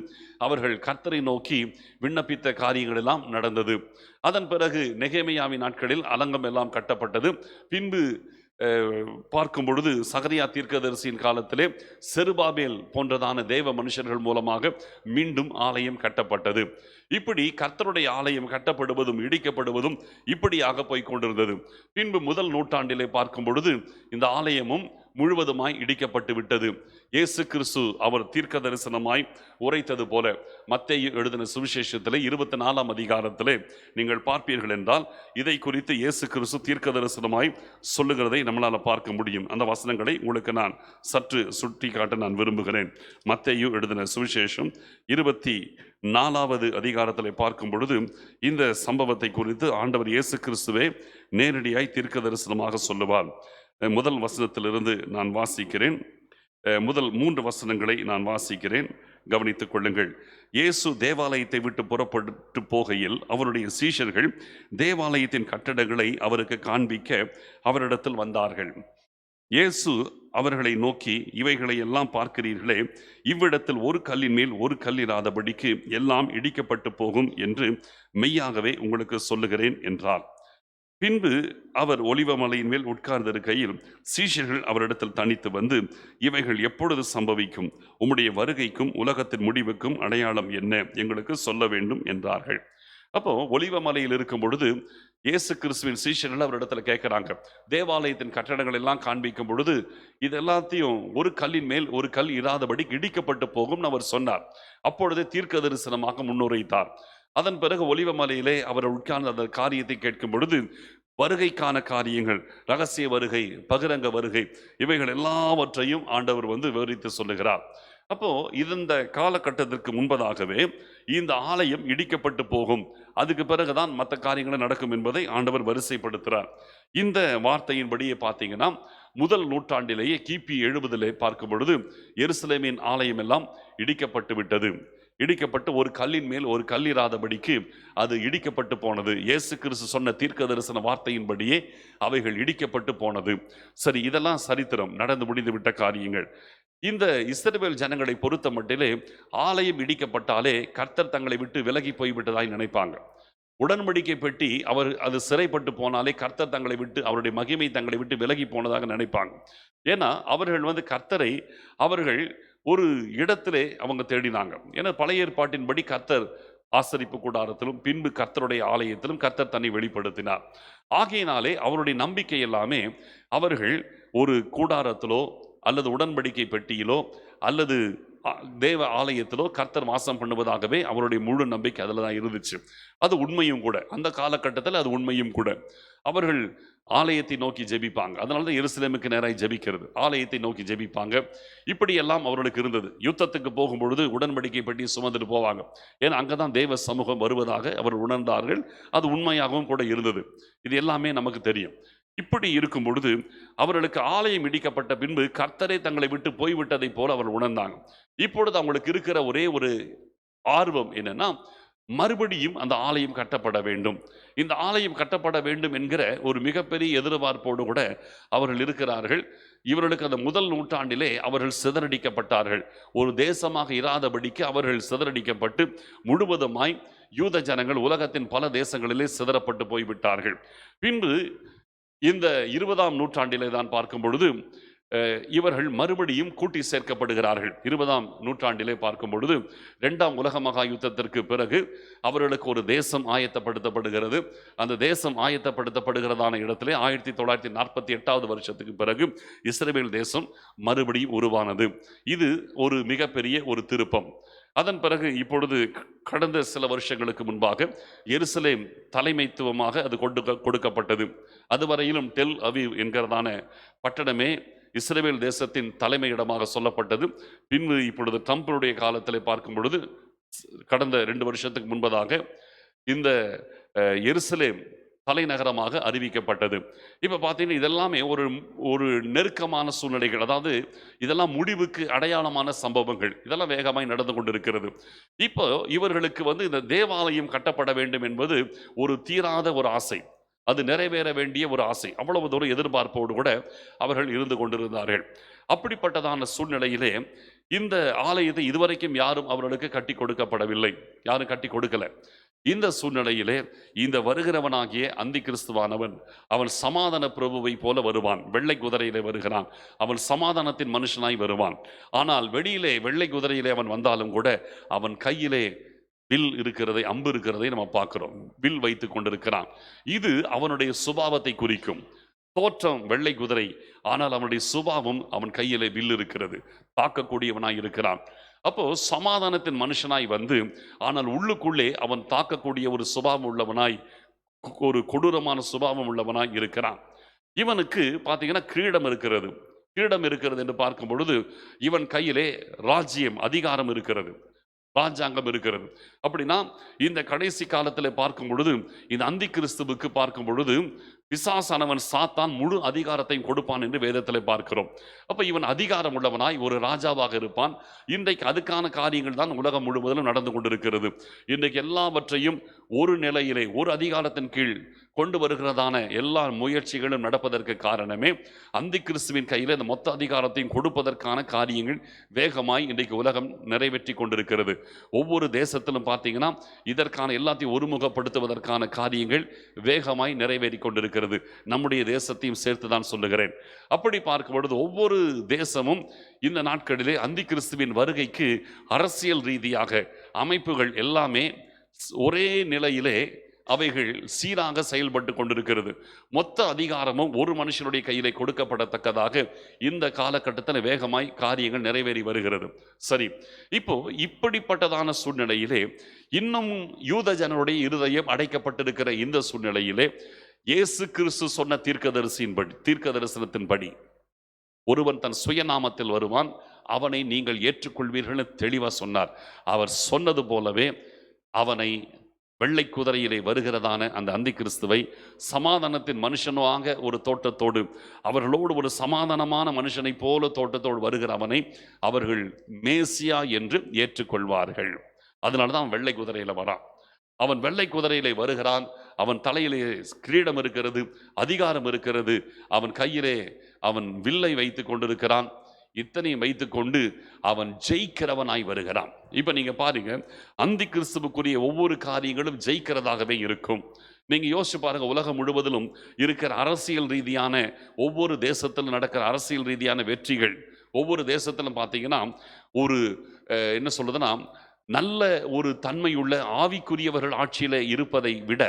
அவர்கள் கர்த்தரை நோக்கி விண்ணப்பித்த காரியங்கள் எல்லாம் நடந்தது. அதன் பிறகு நெகேமியாவின் நாட்களில் அலங்கம் எல்லாம் கட்டப்பட்டது. பின்பு பார்க்கும் பொழுது சகரியா தீர்க்கதரிசியின் காலத்திலே செருபாபேல் போன்றதான தேவ மனுஷர்கள் மூலமாக மீண்டும் ஆலயம் கட்டப்பட்டது. இப்படி கர்த்தருடைய ஆலயம் கட்டப்படுவதும் இடிக்கப்படுவதும் இப்படியாக போய் கொண்டிருந்தது. பின்பு முதல் நூற்றாண்டிலே பார்க்கும் பொழுது இந்த ஆலயமும் முழுவதுமாய் இடிக்கப்பட்டு விட்டது. இயேசு கிறிஸ்து அவர் தீர்க்க தரிசனமாய் உரைத்தது போல மத்தேயு எழுதின சுவிசேஷத்திலே 24ஆம் அதிகாரத்திலே நீங்கள் பார்ப்பீர்கள் என்றால் இதை குறித்து இயேசு கிறிஸ்து தீர்க்க தரிசனமாய் சொல்லுகிறதை நம்மளால் பார்க்க முடியும். அந்த வசனங்களை உங்களுக்கு நான் சற்று சுட்டி காட்ட நான் விரும்புகிறேன். மத்தேயு எழுதின சுவிசேஷம் 24வது அதிகாரத்திலே பார்க்கும் பொழுது இந்த சம்பவத்தை குறித்து ஆண்டவர் இயேசு கிறிஸ்துவே நேரடியாய் தீர்க்க தரிசனமாக சொல்லுவார். முதல் வசனத்திலிருந்து நான் வாசிக்கிறேன். முதல் 3 வசனங்களை நான் வாசிக்கிறேன், கவனித்துக் கொள்ளுங்கள். இயேசு தேவாலயத்தை விட்டு புறப்பட்டு போகையில் அவருடைய சீஷர்கள் தேவாலயத்தின் கட்டடங்களை அவருக்கு காண்பிக்க அவரிடத்தில் வந்தார்கள். இயேசு அவர்களை நோக்கி, இவைகளை எல்லாம் பார்க்கிறீர்களே, இவ்விடத்தில் ஒரு கல்லின் மேல் ஒரு கல் இராதபடிக்கு எல்லாம் இடிக்கப்பட்டு போகும் என்று மெய்யாகவே உங்களுக்கு சொல்லுகிறேன் என்றார். பின்பு அவர் ஒலிவமலையின் மேல் உட்கார்ந்திருக்கையில் சீஷர்கள் அவரிடத்தில் தனித்து வந்து, இவைகள் எப்பொழுது சம்பவிக்கும்? உம்முடைய வருகைக்கும் உலகத்தின் முடிவுக்கும் அடையாளம் என்ன? எங்களுக்கு சொல்ல வேண்டும் என்றார்கள். அப்போ ஒலிவமலையில் இருக்கும் பொழுது இயேசு கிறிஸ்துவின் சீஷர்கள் அவரிடத்துல கேட்கிறாங்க, தேவாலயத்தின் கட்டடங்கள் எல்லாம் காண்பிக்கும் பொழுது இது எல்லாத்தையும் ஒரு கல்லின் மேல் ஒரு கல் இராதபடி இடிக்கப்பட்டு போகும் அவர் சொன்னார். அப்பொழுதே தீர்க்க தரிசனமாக முன்னுரைத்தார். அதன் பிறகு ஒலிவமலையிலே அவர் உட்கார்ந்து அந்த காரியத்தை கேட்கும் பொழுது வருகைக்கான காரியங்கள், ரகசிய வருகை, பகிரங்க வருகை, இவைகள் எல்லாவற்றையும் ஆண்டவர் விவரித்து சொல்லுகிறார். அப்போ இந்த காலகட்டத்திற்கு முன்பதாகவே இந்த ஆலயம் இடிக்கப்பட்டு போகும், அதுக்கு பிறகுதான் மற்ற காரியங்கள் நடக்கும் என்பதை ஆண்டவர் வரிசைப்படுத்துகிறார். இந்த வார்த்தையின்படியே பார்த்தீங்கன்னா முதல் நூற்றாண்டிலேயே கிபி 70 பார்க்கும் பொழுது எருசலேமின் ஆலயம் எல்லாம் இடிக்கப்பட்டு விட்டது. இடிக்கப்பட்டு ஒரு கல்லின் மேல் ஒரு கல் இராதபடிக்கு அது இடிக்கப்பட்டு போனது. இயேசு கிறிஸ்து சொன்ன தீர்க்க தரிசன வார்த்தையின்படியே அவைகள் இடிக்கப்பட்டு போனது. சரி, இதெல்லாம் சரித்திரம், நடந்து முடிந்து விட்ட காரியங்கள். இந்த இஸ்ரவேல் ஜனங்களை பொறுத்த மட்டிலே ஆலயம் இடிக்கப்பட்டாலே கர்த்தர் தங்களை விட்டு விலகி போய்விட்டதாய் நினைப்பாங்க. உடன்படிக்கை பெட்டி அது சிறைப்பட்டு போனாலே கர்த்தர் தங்களை விட்டு, அவருடைய மகிமை தங்களை விட்டு விலகி போனதாக நினைப்பாங்க. ஏன்னா அவர்கள் கர்த்தரை அவர்கள் ஒரு இடத்திலே அவங்க தேடினாங்க. ஏன்னா பழைய ஏற்பாட்டின்படி கர்த்தர் ஆசரிப்பு கூடாரத்திலும் பின்பு கர்த்தருடைய ஆலயத்திலும் கர்த்தர் தன்னை வெளிப்படுத்தினார். ஆகையினாலே அவருடைய நம்பிக்கை எல்லாமே அவர்கள் ஒரு கூடாரத்திலோ அல்லது உடன்படிக்கை பெட்டியிலோ அல்லது தேவ ஆலயத்திலோ கர்த்தர் வாசம் பண்ணுவதாகவே அவருடைய முழு நம்பிக்கை அதில் தான் இருந்துச்சு. அது உண்மையும் கூட, அந்த காலகட்டத்தில் அது உண்மையும் கூட. அவர்கள் ஆலயத்தை நோக்கி ஜெபிப்பாங்க. அதனால தான் எருசலேமுக்கு நேராக ஜெபிக்கிறது, ஆலயத்தை நோக்கி ஜெபிப்பாங்க. இப்படியெல்லாம் அவர்களுக்கு இருந்தது. யுத்தத்துக்கு போகும்பொழுது உடன்படிக்கை பெட்டி சுமந்துட்டு போவாங்க. ஏன்னா அங்கே தான் தேவ சமூகம் வருவதாக அவர் உணர்ந்தார்கள். அது உண்மையாகவும் கூட இருந்தது. இது எல்லாமே நமக்கு தெரியும். இப்படி இருக்கும் பொழுது அவர்களுக்கு ஆலயம் இடிக்கப்பட்ட பின்பு கர்த்தரை தங்களை விட்டு போய்விட்டதை போல அவர்கள் உணர்ந்தாங்க. இப்பொழுது அவங்களுக்கு இருக்கிற ஒரே ஒரு ஆர்வம் என்னன்னா, மறுபடியும் அந்த ஆலயம் கட்டப்பட வேண்டும். இந்த ஆலயம் கட்டப்பட வேண்டும் என்கிற ஒரு மிகப்பெரிய எதிர்பார்ப்போடு கூட அவர்கள் இருக்கிறார்கள். இவர்களுக்கு அந்த முதல் நூற்றாண்டிலே அவர்கள் சிதறடிக்கப்பட்டார்கள். ஒரு தேசமாக இராதபடிக்கு அவர்கள் சிதறடிக்கப்பட்டு முழுவதுமாய் யூத ஜனங்கள் உலகத்தின் பல தேசங்களிலே சிதறப்பட்டு போய்விட்டார்கள். பின்பு இந்த 20ஆம் நூற்றாண்டிலே தான் பார்க்கும் பொழுது இவர்கள் மறுபடியும் கூட்டி சேர்க்கப்படுகிறார்கள். 20ஆம் நூற்றாண்டிலே பார்க்கும் பொழுது 2ஆம் உலக மகா யுத்தத்திற்கு பிறகு அவர்களுக்கு ஒரு தேசம் ஆயத்தப்படுத்தப்படுகிறது. அந்த தேசம் ஆயத்தப்படுத்தப்படுகிறதான இடத்திலே 1948 வருஷத்துக்கு பிறகு இஸ்ரவேல் தேசம் மறுபடியும் உருவானது. இது ஒரு மிகப்பெரிய ஒரு திருப்பம். அதன் பிறகு இப்பொழுது கடந்த சில வருஷங்களுக்கு முன்பாக எருசலேம் தலைமைத்துவமாக அது கொடுக்கப்பட்டது. அதுவரையிலும் டெல் அவீவ் என்கிறதான பட்டணமே இஸ்ரவேல் தேசத்தின் தலைமையிடமாக சொல்லப்பட்டது. பின்பு இப்பொழுது ட்ரம்புடைய காலத்தில் பார்க்கும் பொழுது கடந்த 2 வருஷத்துக்கு முன்பதாக இந்த எருசலேம் தலைநகரமாக அறிவிக்கப்பட்டது. இப்போ பார்த்தீங்கன்னா இதெல்லாமே ஒரு நெருக்கமான சூழ்நிலைகள், அதாவது இதெல்லாம் முடிவுக்கு அடையாளமான சம்பவங்கள், இதெல்லாம் வேகமாய் நடந்து கொண்டிருக்கிறது. இப்போ இவர்களுக்கு இந்த தேவாலயம் கட்டப்பட வேண்டும் என்பது ஒரு தீராத ஒரு ஆசை, அது நிறைவேற வேண்டிய ஒரு ஆசை. அவ்வளவு தூரம் எதிர்பார்ப்போடு கூட அவர்கள் இருந்து கொண்டிருந்தார்கள். அப்படிப்பட்டதான சூழ்நிலையிலே இந்த ஆலயத்தை இதுவரைக்கும் யாரும் அவர்களுக்கு கட்டி கொடுக்கப்படவில்லை, யாரும் கட்டி கொடுக்கல. இந்த சூழ்நிலையிலே இந்த வருகிறவனாகிய அந்தி கிறிஸ்துவானவன் அவன் சமாதான பிரபுவை போல வருவான். வெள்ளை குதிரையிலே வருகிறான். அவன் சமாதானத்தின் மனுஷனாய் வருவான். ஆனால் வெளியிலே வெள்ளை குதிரையிலே அவன் வந்தாலும் கூட அவன் கையிலே வில் இருக்கிறதை, அம்பு இருக்கிறதை நம்ம பார்க்கிறோம். வில் வைத்து கொண்டிருக்கிறான். இது அவனுடைய சுபாவத்தை குறிக்கும். தோற்றம் வெள்ளை குதிரை, ஆனால் அவனுடைய சுபாவம், அவன் கையிலே வில் இருக்கிறது, தாக்கக்கூடியவனாய் இருக்கிறான். அப்போ சமாதானத்தின் மனுஷனாய் ஆனால் உள்ளுக்குள்ளே அவன் தாக்கக்கூடிய ஒரு சுபாவம் உள்ளவனாய், ஒரு கொடூரமான சுபாவம் உள்ளவனாய் இருக்கிறான். இவனுக்கு பார்த்தீங்கன்னா கிரீடம் இருக்கிறது. கிரீடம் இருக்கிறது என்று பார்க்கும் பொழுது இவன் கையிலே ராஜ்யம், அதிகாரம் இருக்கிறது, ராஜாங்கம் இருக்கிறது. அப்படின்னா இந்த கடைசி காலத்தில் பார்க்கும் பொழுது இந்த அந்தி கிறிஸ்துவுக்கு பார்க்கும் பொழுது பிசாசானவன் சாத்தான் முழு அதிகாரத்தையும் கொடுப்பான் என்று வேதத்தில் பார்க்கிறோம். அப்ப இவன் அதிகாரம் உள்ளவனாய் ஒரு ராஜாவாக இருப்பான். இன்றைக்கு அதுக்கான காரியங்கள் தான் உலகம் முழுவதிலும் நடந்து கொண்டிருக்கிறது. இன்றைக்கு எல்லாவற்றையும் ஒரு நிலையிலே, ஒரு அதிகாரத்தின் கீழ் கொண்டு வருகிறதான எல்லா முயற்சிகளும் நடப்பதற்கு காரணமே அந்தி கிறிஸ்துவின் கையில் இந்த மொத்த அதிகாரத்தையும் கொடுப்பதற்கான காரியங்கள் வேகமாய் இன்றைக்கு உலகம் நிறைவேற்றி கொண்டிருக்கிறது. ஒவ்வொரு தேசத்திலும் பார்த்தீங்கன்னா இதற்கான எல்லாத்தையும் ஒருமுகப்படுத்துவதற்கான காரியங்கள் வேகமாய் நிறைவேறி கொண்டிருக்கிறது. நம்முடைய தேசத்தையும் சேர்த்து தான் சொல்லுகிறேன். அப்படி பார்க்கும் பொழுது ஒவ்வொரு தேசமும் இந்த நாட்களிலே அந்தி கிறிஸ்துவின் வருகைக்கு அரசியல் ரீதியாக அமைப்புகள் எல்லாமே ஒரே நிலையிலே அவைகள் சீராக செயல்பட்டு கொண்டிருக்கிறது. மொத்த அதிகாரமும் ஒரு மனுஷனுடைய கையிலே கொடுக்கப்படத்தக்கதாக இந்த காலகட்டத்தில் வேகமாய் காரியங்கள் நிறைவேறி வருகிறது. சரி, இப்போ இப்படிப்பட்டதான சூழ்நிலையிலே இன்னும் யூத ஜனருடைய இருதயம் அடைக்கப்பட்டிருக்கிற இந்த சூழ்நிலையிலே இயேசு கிறிஸ்து சொன்ன தீர்க்க தரிசனத்தின்படி ஒருவன் தன் சுயநாமத்தில் வருவான், அவனை நீங்கள் ஏற்றுக்கொள்வீர்கள் தெளிவா சொன்னார். அவர் சொன்னது போலவே அவனை வெள்ளை குதிரையிலே வருகிறதான அந்த அந்தி கிறிஸ்துவை சமாதானத்தின் மனுஷனாக ஒரு தோட்டத்தோடு, அவர்களோடு ஒரு சமாதானமான மனுஷனை போல தோட்டத்தோடு வருகிற அவனை அவர்கள் மேசியா என்று ஏற்றுக்கொள்வார்கள். அதனாலதான் அவன் வெள்ளை குதிரையில வரான். அவன் வெள்ளை குதிரையிலே வருகிறான். அவன் தலையிலே கிரீடம் இருக்கிறது, அதிகாரம் இருக்கிறது. அவன் கையிலே அவன் வில்லை வைத்துக் கொண்டிருக்கிறான். இத்தனையும் வைத்துக்கொண்டு அவன் ஜெயிக்கிறவனாய் வருகிறான். இப்ப நீங்க பாருங்க, அந்தி கிறிஸ்துவுக்குரிய ஒவ்வொரு காரியங்களும் ஜெயிக்கிறதாகவே இருக்கும். நீங்க யோசிச்சு பாருங்க, உலகம் முழுவதிலும் இருக்கிற அரசியல் ரீதியான, ஒவ்வொரு தேசத்திலும் நடக்கிற அரசியல் ரீதியான வெற்றிகள், ஒவ்வொரு தேசத்திலும் பார்த்தீங்கன்னா ஒரு என்ன சொல்றதுன்னா, நல்ல ஒரு தன்மையுள்ள ஆவிக்குரியவர்கள் ஆட்சியில இருப்பதை விட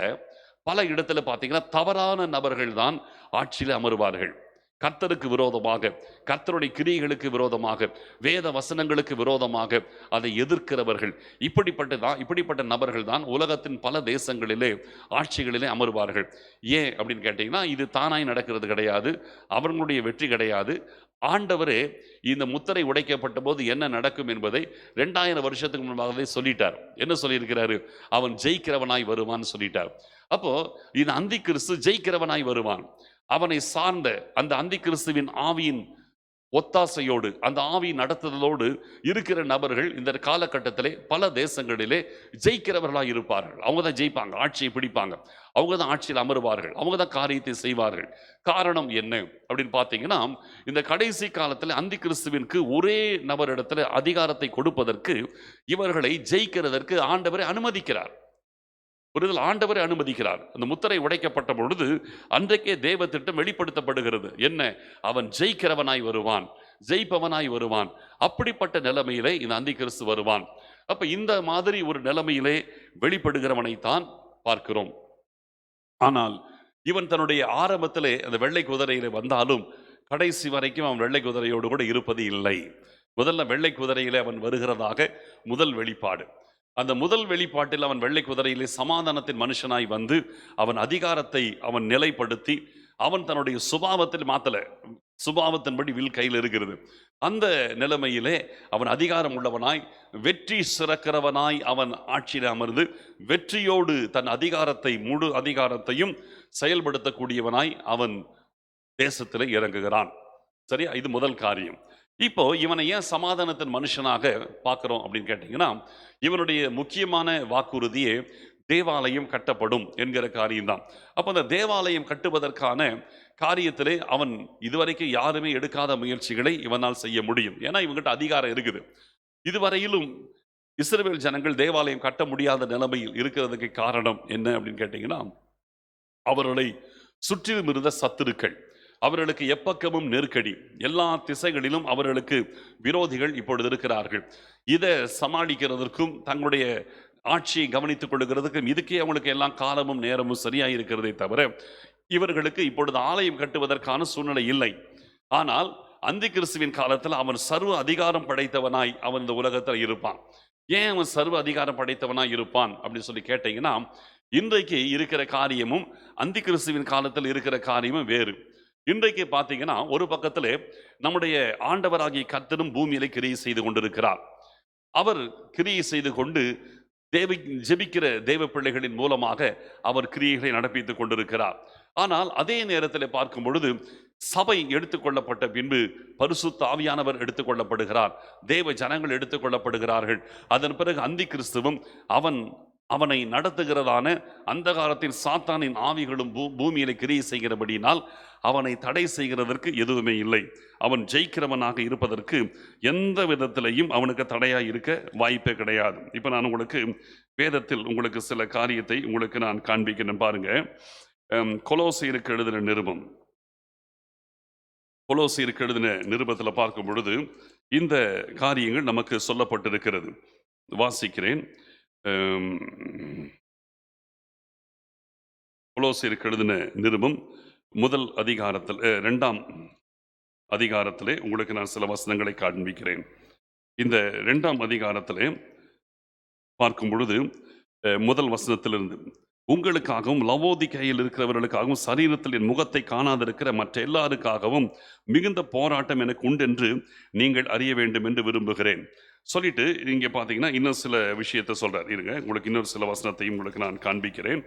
பல இடத்துல பார்த்தீங்கன்னா தவறான நபர்கள் தான் ஆட்சியில அமருவார்கள். கர்த்தருக்கு விரோதமாக, கர்த்தருடைய கிரியைகளுக்கு விரோதமாக, வேத வசனங்களுக்கு விரோதமாக அதை எதிர்க்கிறவர்கள், இப்படிப்பட்ட நபர்கள் தான் உலகத்தின் பல தேசங்களிலே ஆட்சிகளிலே அமருவார்கள். ஏன் அப்படின்னு கேட்டீங்கன்னா, இது தானாய் நடக்கிறது கிடையாது, அவர்களுடைய வெற்றி கிடையாது. ஆண்டவரே இந்த முத்திரை உடைக்கப்பட்ட போது என்ன நடக்கும் என்பதை 2000 வருஷத்துக்கு முன்பாகவே சொல்லிட்டார். என்ன சொல்லியிருக்கிறாரு? அவன் ஜெயிக்கிறவனாய் வருவான்னு சொல்லிட்டார். அப்போ இந்த அந்தி கிறிஸ்து ஜெயிக்கிறவனாய் வருவான். அவனை சார்ந்த அந்த அந்தி கிறிஸ்துவின் ஆவியின் ஒத்தாசையோடு, அந்த ஆவி நடத்துதலோடு இருக்கிற நபர்கள் இந்த காலகட்டத்திலே பல தேசங்களிலே ஜெயிக்கிறவர்களாக இருப்பார்கள். அவங்க தான் ஜெயிப்பாங்க, ஆட்சியை பிடிப்பாங்க, அவங்க தான் ஆட்சியில் அமருவார்கள், அவங்க தான் காரியத்தை செய்வார்கள். காரணம் என்ன அப்படின்னு பார்த்தீங்கன்னா, இந்த கடைசி காலத்தில் அந்தி கிறிஸ்துவிற்கு ஒரே நபரிடத்தில் அதிகாரத்தை கொடுப்பதற்கு, இவர்களை ஜெயிக்கிறதற்கு ஆண்டவரை அனுமதிக்கிறார். ஆண்டவரை அனுமதிக்கிறார். அந்த முத்திரை உடைக்கப்பட்ட பொழுது அன்றைக்கே தேவ திட்டம் வெளிப்படுத்தப்படுகிறது. என்ன? அவன் ஜெயிக்கிறவனாய் வருவான், ஜெயிப்பவனாய் வருவான். அப்படிப்பட்ட நிலைமையிலே இந்த அந்தி கிறிஸ்து வருவான். அப்ப இந்த மாதிரி ஒரு நிலைமையிலே வெளிப்படுகிறவனைத்தான் பார்க்கிறோம். ஆனால் இவன் தன்னுடைய ஆரம்பத்திலே அந்த வெள்ளை குதிரையிலே வந்தாலும் கடைசி வரைக்கும் அவன் வெள்ளை குதிரையோடு கூட இருப்பது இல்லை. முதல்ல வெள்ளை குதிரையிலே அவன் வருகிறதாக முதல் வெளிப்பாடு. அந்த முதல் வெளிப்பாட்டில் அவன் வெள்ளை குதிரையிலே சமாதானத்தின் மனுஷனாய் வந்து அவன் அதிகாரத்தை அவன் நிலைப்படுத்தி, அவன் தன்னுடைய சுபாவத்தில் மாத்தல, சுபாவத்தின்படி வில் கையில் இருக்கிறது. அந்த நிலைமையிலே அவன் அதிகாரம் உள்ளவனாய், வெற்றி சிறக்கிறவனாய் அவன் ஆட்சியில் அமர்ந்து வெற்றியோடு தன் அதிகாரத்தை, முழு அதிகாரத்தையும் செயல்படுத்தக்கூடியவனாய் அவன் தேசத்தில் இறங்குகிறான். சரியா? இது முதல் காரியம். இப்போ இவனை ஏன் சமாதானத்தின் மனுஷனாக பார்க்கிறோம் அப்படின்னு கேட்டீங்கன்னா, இவனுடைய முக்கியமான வாக்குறுதியே தேவாலயம் கட்டப்படும் என்கிற காரியம்தான். அப்போ அந்த தேவாலயம் கட்டுவதற்கான காரியத்திலே அவன் இதுவரைக்கும் யாருமே எடுக்காத முயற்சிகளை இவனால் செய்ய முடியும். ஏன்னா இவங்கிட்ட அதிகாரம் இருக்குது. இதுவரையிலும் இஸ்ரவேல் ஜனங்கள் தேவாலயம் கட்ட முடியாத நிலைமையில் இருக்கிறதுக்கு காரணம் என்ன அப்படின்னு கேட்டீங்கன்னா, அவர்களை சுற்றிலும் இருந்த சத்துருக்கள், அவர்களுக்கு எப்பக்கமும் நெருக்கடி, எல்லா திசைகளிலும் அவர்களுக்கு விரோதிகள் இப்பொழுது இருக்கிறார்கள். இதை சமாளிக்கிறதற்கும் தங்களுடைய ஆட்சியை கவனித்துக் கொள்ளுகிறதுக்கும் இதுக்கே அவங்களுக்கு எல்லாம் காலமும் நேரமும் சரியாக இருக்கிறதே தவிர இவர்களுக்கு இப்பொழுது ஆலயம் கட்டுவதற்கான சூழ்நிலை இல்லை. ஆனால் அந்தி கிறிஸ்துவின் காலத்தில் அவன் சர்வ அதிகாரம் படைத்தவனாய் அவன் இந்த உலகத்தில் இருப்பான். ஏன் அவன் சர்வ அதிகாரம் படைத்தவனாய் இருப்பான் அப்படின்னு சொல்லி கேட்டீங்கன்னா, இன்றைக்கு இருக்கிற காரியமும் அந்தி கிறிஸ்துவின் காலத்தில் இருக்கிற காரியமும் வேறு. இன்றைக்கு பார்த்தீங்கன்னா, ஒரு பக்கத்திலே நம்முடைய ஆண்டவராகிய கர்த்தரும் பூமியிலே கிரியை செய்து கொண்டிருக்கிறார். அவர் கிரியை செய்து கொண்டு ஜெபிக்கிற தேவ பிள்ளைகளின் மூலமாக அவர் கிரியைகளை நடப்பித்துக் கொண்டிருக்கிறார். ஆனால் அதே நேரத்தில் பார்க்கும் பொழுது சபை எடுத்துக்கொள்ளப்பட்ட பின்பு பரிசுத்த ஆவியானவர் எடுத்துக்கொள்ளப்படுகிறார், தேவ ஜனங்கள் எடுத்துக்கொள்ளப்படுகிறார்கள். அதன் பிறகு அந்தி கிறிஸ்துவும் அவனை நடத்துகிறதான அந்தகாரத்தின் சாத்தானின் ஆவிகளும் பூமியில கிரியை செய்கிறபடினால் அவனை தடை செய்கிறதற்கு எதுவுமே இல்லை. அவன் ஜெயிக்கிறவனாக இருப்பதற்கு எந்த விதத்திலையும் அவனுக்கு தடையா இருக்க வாய்ப்பே கிடையாது. இப்ப நான் உங்களுக்கு வேதத்தில் உங்களுக்கு சில காரியத்தை உங்களுக்கு நான் காண்பிக்கிறேன் பாருங்க. கொலோசியருக்கு எழுதின நிருபம், கொலோசியருக்கு எழுதின நிருபத்தில் பார்க்கும் பொழுது இந்த காரியங்கள் நமக்கு சொல்லப்பட்டிருக்கிறது. வாசிக்கிறேன். கொலோசியருக்கு எழுதின நிருபம் முதல் அதிகாரத்தில் 2ஆம் அதிகாரத்திலே உங்களுக்கு நான் சில வசனங்களை காண்பிக்கிறேன். இந்த 2ஆம் அதிகாரத்திலே பார்க்கும் பொழுது முதல் வசனத்திலிருந்து, உங்களுக்காகவும் லவோதிக்கையில் இருக்கிறவர்களுக்காகவும் சரீரத்தில் என் முகத்தை காணாதிருக்கிற மற்ற எல்லாருக்காகவும் மிகுந்த போராட்டம் எனக்கு உண்டென்று நீங்கள் அறிய வேண்டும் என்று விரும்புகிறேன். சொல்லிட்டு இங்க பாத்தீங்கன்னா இன்னும் சில விஷயத்தை சொல்றார். இருங்க, உங்களுக்கு இன்னொரு சில வசனத்தையும் உங்களுக்கு நான் காண்பிக்கிறேன்.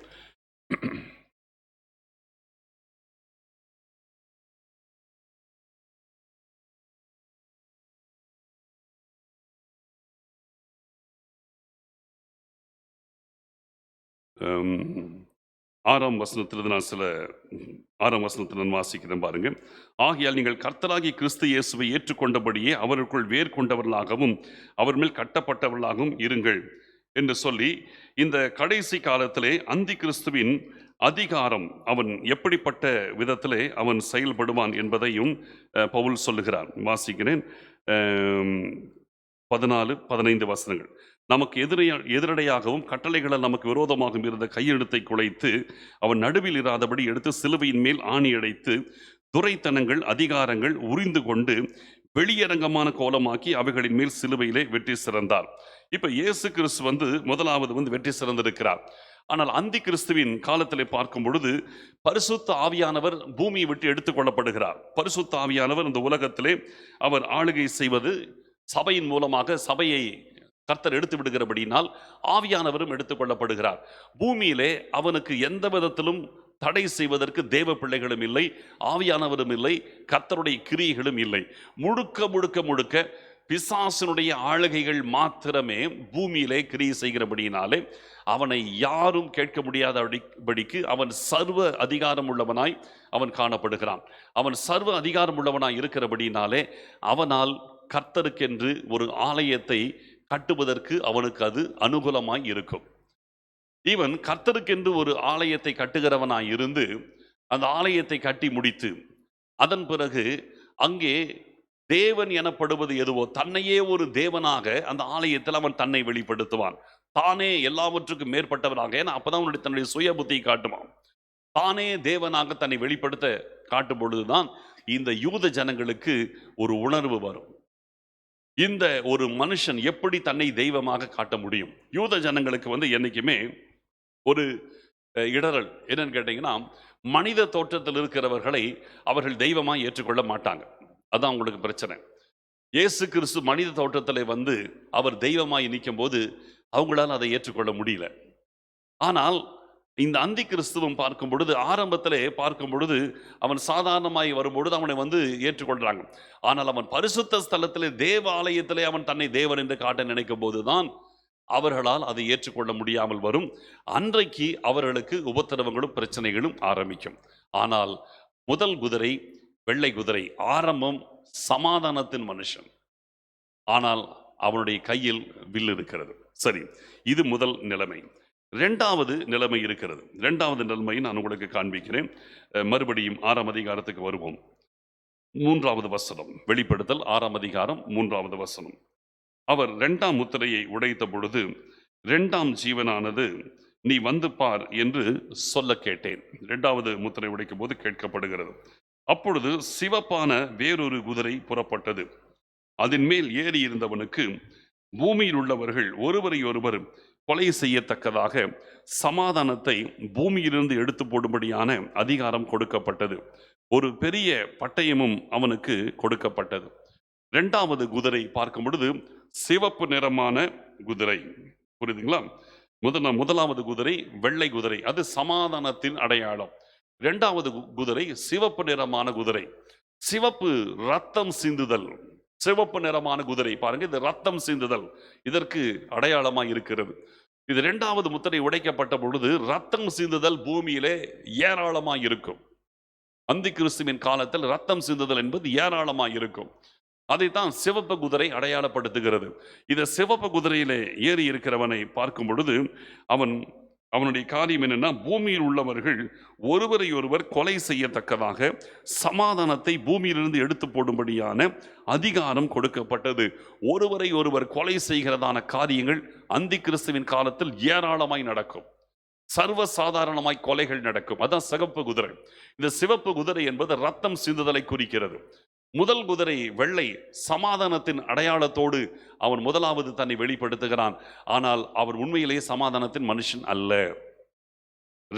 ஆறாம் வசனத்திலிருந்து நான் சில 6ஆம் வசனத்தில் நான் வாசிக்கிறேன் பாருங்க. ஆகையால் நீங்கள் கர்த்தராகிய கிறிஸ்து இயேசுவை ஏற்றுக்கொண்டபடியே அவருக்குள் வேர் கொண்டவர்களாகவும் அவர் மேல் கட்டப்பட்டவர்களாகவும் இருங்கள் என்று சொல்லி, இந்த கடைசி காலத்திலே அந்தி கிறிஸ்துவின் அதிகாரம் அவன் எப்படிப்பட்ட விதத்திலே அவன் செயல்படுவான் என்பதையும் பவுல் சொல்லுகிறார். வாசிக்கிறேன். 14, 15 வசனங்கள். நமக்கு எதிரடையாகவும் கட்டளைகளால் நமக்கு விரோதமாகவும் இருந்த கையெழுத்தை குலைத்து அவன் நடுவில் இராதபடி எடுத்து சிலுவையின் மேல் ஆணி அடைத்து துரைத்தனங்கள் அதிகாரங்கள் உரிந்து கொண்டு வெளியரங்கமான கோலமாக்கி அவைகளின் மேல் சிலுவையிலே வெற்றி சிறந்தார். இப்ப இயேசு கிறிஸ்து முதலாவது வெற்றி சிறந்திருக்கிறார். ஆனால் அந்தி கிறிஸ்துவின் காலத்திலே பார்க்கும் பொழுது பரிசுத்த ஆவியானவர் பூமியை விட்டு எடுத்துக் கொள்ளப்படுகிறார். பரிசுத்த ஆவியானவர் இந்த உலகத்திலே அவர் ஆளுகை செய்வது சபையின் மூலமாக சபையை கர்த்தர் எடுத்து விடுகிறபடினால் ஆவியானவரும் எடுத்துக் கொள்ளப்படுகிறார். பூமியிலே அவனுக்கு எந்த விதத்திலும் தடை செய்வதற்கு தேவ பிள்ளைகளும் இல்லை, ஆவியானவரும் இல்லை, கர்த்தருடைய கிரியைகளும் இல்லை. முழுக்க முழுக்க முழுக்க பிசாசினுடைய ஆளுகைகள் மாத்திரமே பூமியிலே கிரியை செய்கிறபடியினாலே அவனை யாரும் கேட்க முடியாதபடிக்கு அவன் சர்வ அதிகாரம் உள்ளவனாய் அவன் காணப்படுகிறான். அவன் சர்வ அதிகாரம் உள்ளவனாய் இருக்கிறபடினாலே அவனால் கர்த்தருக்கென்று ஒரு ஆலயத்தை கட்டுவதற்கு அவனுக்கு அது அனுகூலமாய் இருக்கும். இவன் கர்த்தருக்கென்று ஒரு ஆலயத்தை கட்டுகிறவனாய் இருந்து அந்த ஆலயத்தை கட்டி முடித்து அதன் பிறகு அங்கே தேவன் எனப்படுவது எதுவோ தன்னையே ஒரு தேவனாக அந்த ஆலயத்தில் அவன் தன்னை வெளிப்படுத்துவான். தானே எல்லாவற்றுக்கும் மேற்பட்டவனாக, ஏன்னா அப்பதான் அவனுடைய தன்னுடைய சுய புத்தியை காட்டுவான். தானே தேவனாக தன்னை வெளிப்படுத்த காட்டும் பொழுதுதான் இந்த யூத ஜனங்களுக்கு ஒரு உணர்வு வரும். இந்த ஒரு மனுஷன் எப்படி தன்னை தெய்வமாக காட்ட முடியும்? யூத ஜனங்களுக்கு என்னைக்குமே ஒரு இடரல் என்னன்னு கேட்டீங்கன்னா, மனித தோற்றத்தில் இருக்கிறவர்களை அவர்கள் தெய்வமாக ஏற்றுக்கொள்ள மாட்டாங்க. அதான் உங்களுக்கு பிரச்சனை. இயேசு கிறிஸ்து மனித தோற்றத்திலே அவர் தெய்வமாய் நிற்கும் போது அவங்களால அதை ஏற்றுக்கொள்ள முடியல. ஆனால் இந்த அந்தி கிறிஸ்துவம் பார்க்கும் பொழுது, ஆரம்பத்திலே பார்க்கும் பொழுது அவன் சாதாரணமாய் வரும்பொழுது அவனை ஏற்றுக்கொள்றாங்க. ஆனால் அவன் பரிசுத்த ஸ்தலத்திலே தேவ ஆலயத்திலே அவன் தன்னை தேவன் என்று காட்ட நினைக்கும் போதுதான் அவர்களால் அதை ஏற்றுக்கொள்ள முடியாமல் வரும். அன்றைக்கு அவர்களுக்கு உபத்திரவங்களும் பிரச்சனைகளும் ஆரம்பிக்கும். ஆனால் முதல் குதிரை வெள்ளை குதிரை, ஆரம்பம் சமாதானத்தின் மனுஷன், ஆனால் அவனுடைய கையில் வில் இருக்கிறது. சரி, இது முதல் நிலைமை. இரண்டாவது நிலைமை இருக்கிறது. இரண்டாவது நிலைமையை நான் உங்களுக்கு காண்பிக்கிறேன். மறுபடியும் 6ஆம் அதிகாரத்துக்கு வருவோம். 3வது வசனம், வெளிப்படுத்தல் 6ஆம் அதிகாரம் 3வது வசனம். அவர் 2ஆம் முத்திரையை உடைத்த பொழுது 2ஆம் ஜீவனானது நீ வந்து பார் என்று சொல்ல கேட்டேன். 2வது முத்திரை உடைக்கும் போது கேட்கப்படுகிறது. அப்பொழுது சிவப்பான வேறொரு குதிரை புறப்பட்டது. அதன் மேல் ஏறி இருந்தவனுக்கு பூமியில் உள்ளவர்கள் ஒருவரை ஒருவர் கொலை செய்யத்தக்கதாக சமாதானத்தை பூமியிலிருந்து எடுத்து போடும்படியான அதிகாரம் கொடுக்கப்பட்டது. ஒரு பெரிய பட்டயமும் அவனுக்கு கொடுக்கப்பட்டது. 2வது குதிரை பார்க்கும் பொழுது சிவப்பு நிறமான குதிரை. புரியுதுங்களா? முதலாவது குதிரை வெள்ளை குதிரை, அது சமாதானத்தின் அடையாளம். 2வது குதிரை சிவப்பு நிறமான குதிரை. சிவப்பு ரத்தம் சிந்துதல். சிவப்பு நிறமான குதிரை பாருங்க, இது ரத்தம் சிந்துதல் இதற்கு அடையாளமாக இருக்கிறது. இது 2வது முத்திரை உடைக்கப்பட்ட பொழுது ரத்தம் சிந்துதல் பூமியிலே ஏராளமாக இருக்கும். அந்தி கிறிஸ்துவின் காலத்தில் ரத்தம் சிந்துதல் என்பது ஏராளமாக இருக்கும். அதைத்தான் சிவப்பு குதிரை அடையாளப்படுத்துகிறது. இந்த சிவப்பு குதிரையிலே ஏறி இருக்கிறவனை பார்க்கும் பொழுது அவனுடைய காரியம் என்னன்னா, பூமியில் உள்ளவர்கள் ஒருவரை ஒருவர் கொலை செய்யத்தக்கதாக சமாதானத்தை பூமியிலிருந்து எடுத்து போடும்படியான அதிகாரம் கொடுக்கப்பட்டது. ஒருவரை ஒருவர் கொலை செய்கிறதான காரியங்கள் அந்தி கிறிஸ்துவின் காலத்தில் ஏராளமாய் நடக்கும். சர்வ சாதாரணமாய் கொலைகள் நடக்கும். அதான் சிவப்பு குதிரை. இந்த சிவப்பு குதிரை என்பது ரத்தம் சிந்துதலை குறிக்கிறது. முதல் குதிரை வெள்ளை, சமாதானத்தின் அடையாளத்தோடு அவன் முதலாவது தன்னை வெளிப்படுத்துகிறான். ஆனால் அவர் உண்மையிலேயே சமாதானத்தின் மனுஷன் அல்ல.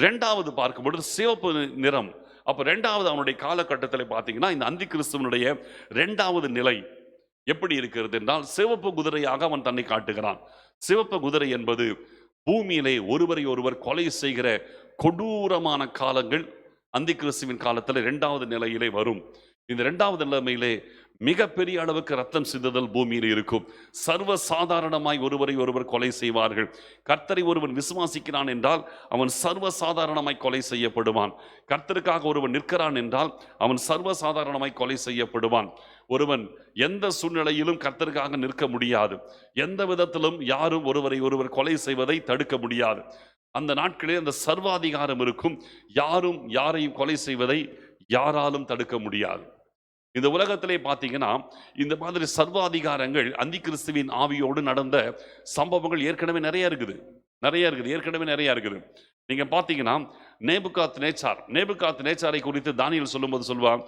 இரண்டாவது பார்க்கும் பொழுது சிவப்பு நிறம். அப்ப இரண்டாவது அவனுடைய காலகட்டத்தில் பார்த்தீங்கன்னா இந்த அந்தி கிறிஸ்துவனுடைய இரண்டாவது நிலை எப்படி இருக்கிறது என்றால், சிவப்பு குதிரையாக அவன் தன்னை காட்டுகிறான். சிவப்பு குதிரை என்பது பூமியிலே ஒருவரை ஒருவர் கொலை செய்கிற கொடூரமான காலங்கள் அந்தி கிறிஸ்துவின் காலத்தில் இரண்டாவது நிலையிலே வரும். இந்த இரண்டாவது நிலைமையிலே மிகப்பெரிய அளவுக்கு ரத்தம் சிந்துதல் பூமியில் இருக்கும். சர்வ சாதாரணமாய் ஒருவரை ஒருவர் கொலை செய்வார்கள். கர்த்தரை ஒருவன் விசுவாசிக்கிறான் என்றால் அவன் சர்வ சாதாரணமாய் கொலை செய்யப்படுவான். கர்த்தருக்காக ஒருவன் நிற்கிறான் என்றால் அவன் சர்வ சாதாரணமாய் கொலை செய்யப்படுவான். ஒருவன் எந்த சூழ்நிலையிலும் கர்த்தருக்காக நிற்க முடியாது. எந்த விதத்திலும் யாரும் ஒருவரை ஒருவர் கொலை செய்வதை தடுக்க முடியாது. அந்த நாட்களில் அந்த சர்வாதிகாரம் இருக்கும். யாரும் யாரையும் கொலை செய்வதை யாராலும் தடுக்க முடியாது. இந்த உலகத்திலே பார்த்தீங்கன்னா இந்த மாதிரி சர்வாதிகாரங்கள் அந்தி கிறிஸ்துவின் ஆவியோடு நடந்த சம்பவங்கள் ஏற்கனவே நிறைய இருக்குது. ஏற்கனவே நிறைய இருக்குது. நீங்க பார்த்தீங்கன்னா நேபுகாத் நேச்சாரை குறித்து தானியேல் சொல்லும்போது சொல்வார்,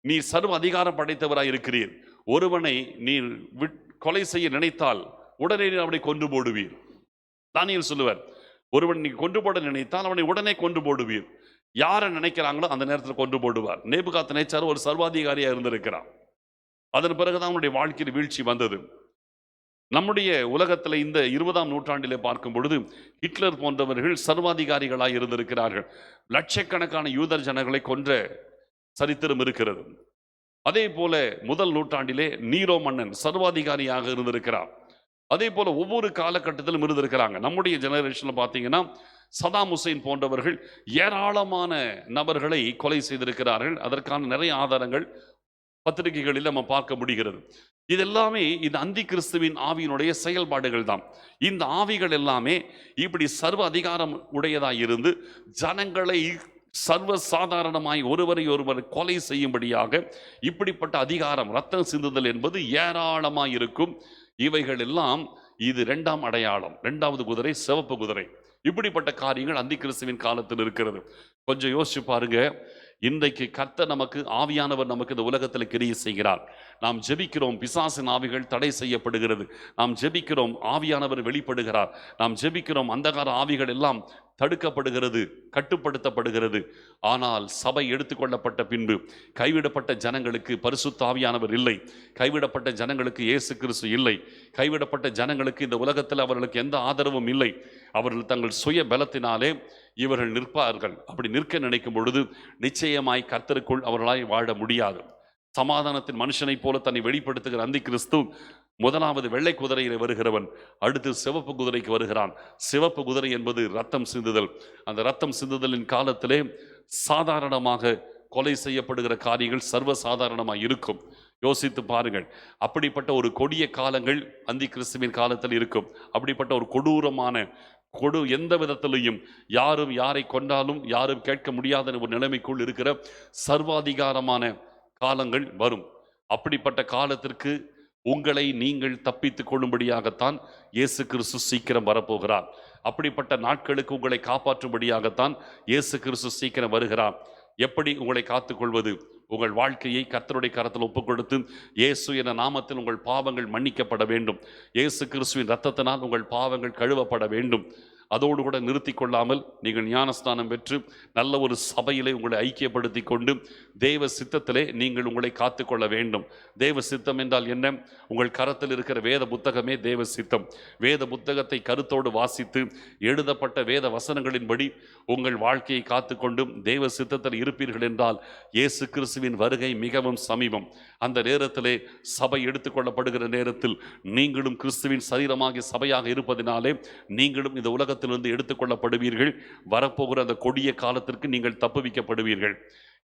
நீர் சர்வ அதிகாரம் படைத்தவராய் இருக்கிறீர். ஒருவனை நீர் கொலை செய்ய நினைத்தால் உடனே அவனை கொன்று போடுவீர். தானியேல் சொல்லுவார், ஒருவன் நீ கொன்று போட நினைத்தால் அவனை உடனே கொன்று போடுவீர். யாரை நினைக்கிறாங்களோ அந்த நேரத்தில் கொண்டு போடுவார். நேபுகாத் நேச்சார் ஒரு சர்வாதிகாரியா இருந்திருக்கிறான். அதன் பிறகுதான் அவனுடைய வாழ்க்கையில் வீழ்ச்சி வந்தது. நம்முடைய உலகத்தில் இந்த 20ஆம் நூற்றாண்டிலே பார்க்கும் பொழுது ஹிட்லர் போன்றவர்கள் சர்வாதிகாரிகளாய் இருந்திருக்கிறார்கள். லட்சக்கணக்கான யூதர் ஜனங்களை கொன்ற சரித்திரம் இருக்கிறது. அதே போல முதல் நூற்றாண்டிலே நீரோ மன்னன் சர்வாதிகாரியாக இருந்திருக்கிறார். அதே போல ஒவ்வொரு காலகட்டத்திலும் இருந்திருக்கிறாங்க. நம்முடைய ஜெனரேஷன்ல பார்த்தீங்கன்னா சதாம் ஹுசைன் போன்றவர்கள் ஏராளமான நபர்களை கொலை செய்திருக்கிறார்கள். அதற்கான நிறைய ஆதாரங்கள் பத்திரிகைகளில் நம்ம பார்க்க முடிகிறது. இதெல்லாமே இந்த அந்தி கிறிஸ்துவின் ஆவியினுடைய செயல்பாடுகள் தான். இந்த ஆவிகள் எல்லாமே இப்படி சர்வ அதிகாரம் உடையதாய் இருந்து ஜனங்களை சர்வ சாதாரணமாய் ஒருவரை ஒருவர் கொலை செய்யும்படியாக இப்படிப்பட்ட அதிகாரம், ரத்தம் சிந்துதல் என்பது ஏராளமாய் இருக்கும். இவைகள் எல்லாம் இது இரண்டாம் அடையாளம். இரண்டாவது குதிரை சிவப்பு குதிரை. இப்படிப்பட்ட காரியங்கள் அந்தி கிறிஸ்துவின் காலத்தில் இருக்கிறது. கொஞ்சம் யோசிச்சு பாருங்க. இன்றைக்கு கர்த்தர் நமக்கு, ஆவியானவர் நமக்கு இந்த உலகத்தில் கிரியை செய்கிறார். நாம் ஜெபிக்கிறோம், பிசாசின் ஆவிகள் தடை செய்யப்படுகிறது. நாம் ஜெபிக்கிறோம், ஆவியானவர் வெளிப்படுகிறார். நாம் ஜெபிக்கிறோம், அந்தகார ஆவிகள் எல்லாம் தடுக்கப்படுகிறது, கட்டுப்படுத்தப்படுகிறது. ஆனால் சபை எடுத்துக்கொள்ளப்பட்ட பின்பு கைவிடப்பட்ட ஜனங்களுக்கு பரிசுத்த ஆவியானவர் இல்லை. கைவிடப்பட்ட ஜனங்களுக்கு இயேசு கிறிஸ்து இல்லை. கைவிடப்பட்ட ஜனங்களுக்கு இந்த உலகத்தில் அவர்களுக்கு எந்த ஆதரவும் இல்லை. அவர்கள் தங்கள் சுய பலத்தினாலே இவர்கள் நிற்பார்கள். அப்படி நிற்க நினைக்கும் பொழுது நிச்சயமாய் கர்த்தருக்குள் அவர்களாய் வாழ முடியாது. சமாதானத்தின் மனுஷனை போல தன்னை வெளிப்படுத்துகிற அந்தி கிறிஸ்து முதலாவது வெள்ளை குதிரையிலே வருகிறவன், அடுத்து சிவப்பு குதிரைக்கு வருகிறான். சிவப்பு குதிரை என்பது ரத்தம் சிந்துதல். அந்த ரத்தம் சிந்துதலின் காலத்திலே சாதாரணமாக கொலை செய்யப்படுகிற காரியங்கள் சர்வ சாதாரணமாக இருக்கும். யோசித்து பாருங்கள். அப்படிப்பட்ட ஒரு கொடிய காலங்கள் அந்தி கிறிஸ்துவின் காலத்தில் இருக்கும். அப்படிப்பட்ட ஒரு கொடூரமான எந்த விதத்திலையும் யாரும் யாரை கொண்டாலும் யாரும் கேட்க முடியாத ஒரு நிலைமைக்குள் இருக்கிற சர்வாதிகாரமான காலங்கள் வரும். அப்படிப்பட்ட காலத்திற்கு உங்களை நீங்கள் தப்பித்துக் கொள்ளும்படியாகத்தான் இயேசு கிறிஸ்து சீக்கிரம் வரப்போகிறார். அப்படிப்பட்ட நாட்களுக்கு உங்களை காப்பாற்றும்படியாகத்தான் இயேசு கிறிஸ்து சீக்கிரம் வருகிறார். எப்படி உங்களை காத்துக்கொள்வது? உங்கள் வாழ்க்கையை கர்த்தருடைய கரத்தில் ஒப்புக் கொடுத்து இயேசு என்ற நாமத்தில் உங்கள் பாவங்கள் மன்னிக்கப்பட வேண்டும். இயேசு கிறிஸ்துவின் இரத்தத்தினால் உங்கள் பாவங்கள் கழுவப்பட வேண்டும். அதோடு கூட நிறுத்தி கொள்ளாமல் நீங்கள் ஞானஸ்தானம் பெற்று நல்ல ஒரு சபையிலே உங்களை ஐக்கியப்படுத்தி கொண்டு தேவ சித்தத்திலே நீங்கள் உங்களை காத்துக்கொள்ள வேண்டும். தேவ சித்தம் என்றால் என்ன? உங்கள் கரத்தில் இருக்கிற வேத புத்தகமே தேவ சித்தம். வேத புத்தகத்தை கருத்தோடு வாசித்து எழுதப்பட்ட வேத வசனங்களின்படி உங்கள் வாழ்க்கையை காத்துக்கொண்டும் தேவ சித்தத்தில் இருப்பீர்கள் என்றால் இயேசு கிறிஸ்துவின் வருகை மிகவும் சமீபம். அந்த நேரத்திலே சபை எடுத்துக்கொள்ளப்படுகிற நேரத்தில் நீங்களும் கிறிஸ்துவின் சரீரமாகிய சபையாக இருப்பதினாலே நீங்களும் இந்த உலகத்திலிருந்து எடுத்துக்கொள்ளப்படுவீர்கள். வரப்போகிற அந்த கொடிய காலத்திற்கு நீங்கள் தப்புவிக்கப்படுவீர்கள்.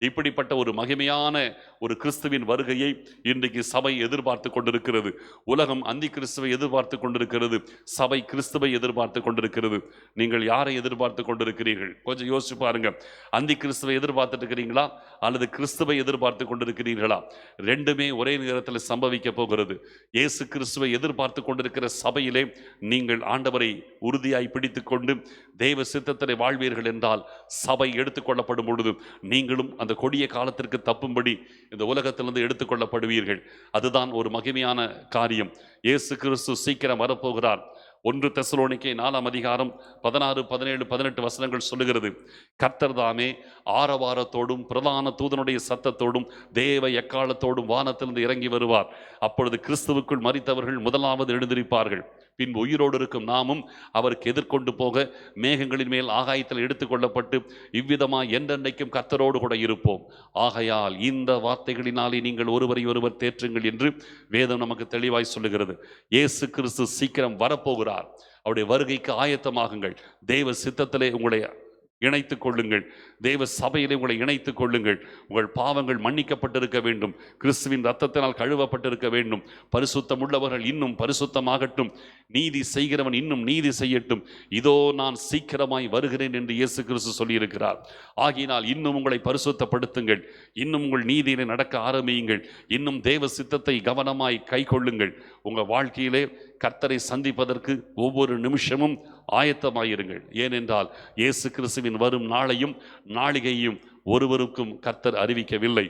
இப்படிப்பட்ட ஒரு மகிமையான ஒரு கிறிஸ்துவின் வருகையை இன்றைக்கு சபை எதிர்பார்த்து கொண்டிருக்கிறது. உலகம் அந்தி கிறிஸ்துவை எதிர்பார்த்து கொண்டிருக்கிறது. சபை கிறிஸ்துவை எதிர்பார்த்து கொண்டிருக்கிறது. நீங்கள் யாரை எதிர்பார்த்து கொண்டிருக்கிறீர்கள்? கொஞ்சம் யோசிச்சு பாருங்க. அந்தி கிறிஸ்துவை எதிர்பார்த்துட்டு இருக்கிறீங்களா அல்லது கிறிஸ்துவை எதிர்பார்த்து கொண்டிருக்கிறீர்களா? ரெண்டுமே ஒரே நேரத்தில் சம்பவிக்க போகிறது. இயேசு கிறிஸ்துவை எதிர்பார்த்து கொண்டிருக்கிற சபையிலே நீங்கள் ஆண்டவரை உறுதியாய் பிடித்து கொண்டு தேவ சித்தத்திலே வாழ்வீர்கள் என்றால் சபை எடுத்துக்கொள்ளப்படும் பொழுது நீங்களும் அந்த கொடிய காலத்திற்கு தப்பும்படி இந்த உலகத்திலிருந்து எடுத்துக்கொள்ளப்படுவீர்கள். அதுதான் ஒரு மகிமையான காரியம். இயேசு கிறிஸ்து சீக்கிரம் வரப்போகிறார். 1 தெசலோனிக்கே 4 அதிகாரம் 16, 17, 18 வசனங்கள் சொல்லுகிறது, கர்த்தர் தாமே ஆரவாரத்தோடும் பிரதான தூதனுடைய சத்தத்தோடும் தேவ எக்காலத்தோடும் வானத்திலிருந்து இறங்கி வருவார். அப்பொழுது கிறிஸ்துவுக்குள் மரித்தவர்கள் முதலாவது எழுந்திருப்பார்கள். பின்பு உயிரோடு இருக்கும் நாமும் அவருக்கு எதிர்கொண்டு போக மேகங்களின் மேல் ஆகாயத்தில் எடுத்துக்கொள்ளப்பட்டு இவ்விதமாய் என்றென்றைக்கும் கர்த்தரோடு கூட இருப்போம். ஆகையால் இந்த வார்த்தைகளினாலே நீங்கள் ஒருவரை ஒருவர் தேற்றுங்கள் என்று வேதம் நமக்கு தெளிவாய் சொல்லுகிறது. இயேசு கிறிஸ்து சீக்கிரம் வரப்போகிறார். அவருடைய வருகைக்கு ஆயத்தமாகுங்கள். தேவ சித்தத்திலே உங்களை இணைத்துக் கொள்ளுங்கள். தேவ சபையிலே உங்களை இணைத்துக் கொள்ளுங்கள். உங்கள் பாவங்கள் மன்னிக்கப்பட்டிருக்க வேண்டும். கிறிஸ்துவின் இரத்தத்தினால் கழுவப்பட்டிருக்க வேண்டும். பரிசுத்தம் உள்ளவர்கள் இன்னும் பரிசுத்தமாகட்டும். நீதி செய்கிறவன் இன்னும் நீதி செய்யட்டும். இதோ நான் சீக்கிரமாய் வருகிறேன் என்று இயேசு கிறிஸ்து சொல்லியிருக்கிறார். ஆகினால் இன்னும் உங்களை பரிசுத்தப்படுத்துங்கள். இன்னும் உங்கள் நீதியிலே நடக்க ஆரம்பியுங்கள். இன்னும் தேவ சித்தத்தை கவனமாய் கை கொள்ளுங்கள். உங்கள் வாழ்க்கையிலே கர்த்தரை சந்திப்பதற்கு ஒவ்வொரு நிமிஷமும் ஆயத்தமாயிருங்கள். ஏனென்றால் இயேசு கிறிஸ்துவின் வரும் நாளையும் நாளிகையும் ஒருவருக்கும் கர்த்தர் அறிவிக்கவில்லை.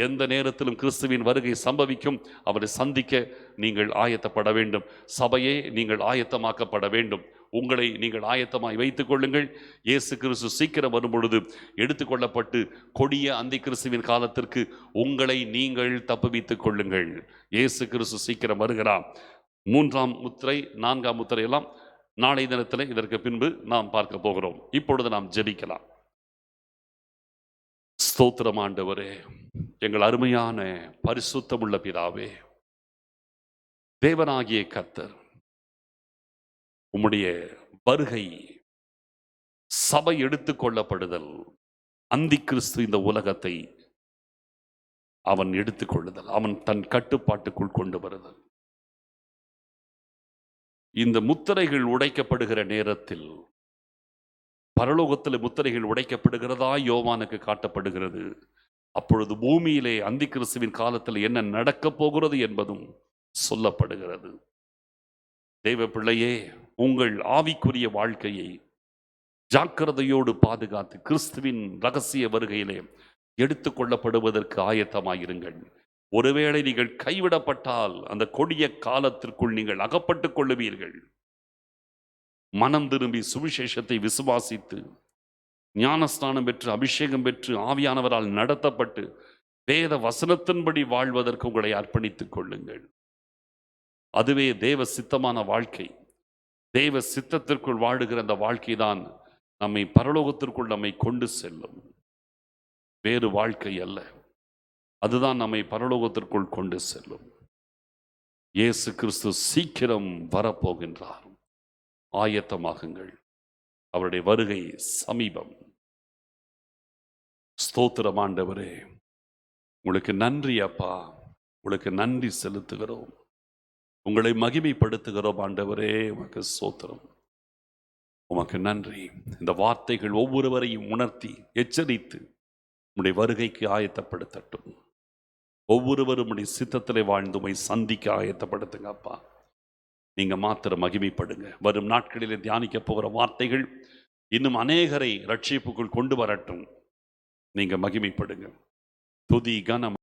எந்த நேரத்திலும் கிறிஸ்துவின் வருகை சம்பவிக்கும். அவரை சந்திக்க நீங்கள் ஆயத்தப்பட வேண்டும். சபையே நீங்கள் ஆயத்தமாக்கப்பட வேண்டும். உங்களை நீங்கள் ஆயத்தமாய் வைத்துக் கொள்ளுங்கள். இயேசு கிறிஸ்து சீக்கிரம் வரும் பொழுது எடுத்துக்கொள்ளப்பட்டு கொடிய அந்தி கிறிஸ்துவின் காலத்திற்கு உங்களை நீங்கள் தப்புவித்துக் கொள்ளுங்கள். இயேசு கிறிஸ்து சீக்கிரம் வருகிறார். 3ஆம் முத்திரை 4ஆம் முத்திரை எல்லாம் நாளை தினத்தில் இதற்கு பின்பு நாம் பார்க்க போகிறோம். இப்பொழுது நாம் ஜெபிக்கலாம். ஸ்தோத்திரம் ஆண்டவரே, எங்கள் அருமையான பரிசுத்தமுள்ள பிதாவே, தேவனாகிய கர்த்தர், உம்முடைய வருகை, சபை எடுத்துக்கொள்ளப்படுதல், அந்தி கிறிஸ்து இந்த உலகத்தை அவன் எடுத்துக்கொள்ளுதல், அவன் தன் கட்டுப்பாட்டுக்குள் கொண்டு வருதல், இந்த முத்திரைகள் உடைக்கப்படுகிற நேரத்தில் பரலோகத்தில் முத்திரைகள் உடைக்கப்படுகிறதா யோவானுக்கு காட்டப்படுகிறது. அப்பொழுது பூமியிலே அந்தி கிறிஸ்துவின் காலத்தில் என்ன நடக்கப் போகிறது என்பதும் சொல்லப்படுகிறது. தேவ பிள்ளையே, உங்கள் ஆவிக்குரிய வாழ்க்கையை ஜாக்கிரதையோடு பாதுகாத்து கிறிஸ்துவின் ரகசிய வருகையிலே எடுத்துக்கொள்ளப்படுவதற்கு ஆயத்தமாயிருங்கள். ஒருவேளை நீங்கள் கைவிடப்பட்டால் அந்த கொடிய காலத்திற்குள் நீங்கள் அகப்பட்டுக் கொள்ளுவீர்கள். மனம் திரும்பி சுவிசேஷத்தை விசுவாசித்து ஞானஸ்நானம் பெற்று அபிஷேகம் பெற்று ஆவியானவரால் நடத்தப்பட்டு வேத வசனத்தின்படி வாழ்வதற்கு உங்களை அர்ப்பணித்துக் கொள்ளுங்கள். அதுவே தேவ சித்தமான வாழ்க்கை. தேவ சித்தத்திற்குள் வாழுகிற அந்த வாழ்க்கை தான் நம்மை பரலோகத்திற்குள் நம்மை கொண்டு செல்லும். வேறு வாழ்க்கை அல்ல. அதுதான் நம்மை பரலோகத்திற்குள் கொண்டு செல்லும். இயேசு கிறிஸ்து சீக்கிரம் வரப்போகின்றார். ஆயத்தமாகுங்கள். அவருடைய வருகை சமீபம். ஸ்தோத்திரம் ஆண்டவரே, உங்களுக்கு நன்றி அப்பா. உங்களுக்கு நன்றி செலுத்துகிறோம். உங்களை மகிமைப்படுத்துகிறோம் ஆண்டவரே. உமக்கு ஸ்தோத்திரம். உமக்கு நன்றி. இந்த வார்த்தைகள் ஒவ்வொருவரையும் உணர்த்தி எச்சரித்து உம்முடைய வருகைக்கு ஆயத்தப்படுத்தட்டும். ஒவ்வொருவரும் உடைய சித்தத்திலே வாழ்ந்து உம்மை சந்திக்க ஆயத்தப்படுத்துங்க அப்பா. நீங்க மாத்திரம் மகிமைப்படுங்க. வரும் நாட்களிலே தியானிக்க போகிற வார்த்தைகள் இன்னும் அநேகரை ரட்சிப்புக்குள் கொண்டு வரட்டும். நீங்க மகிமைப்படுங்க. துதி கனம்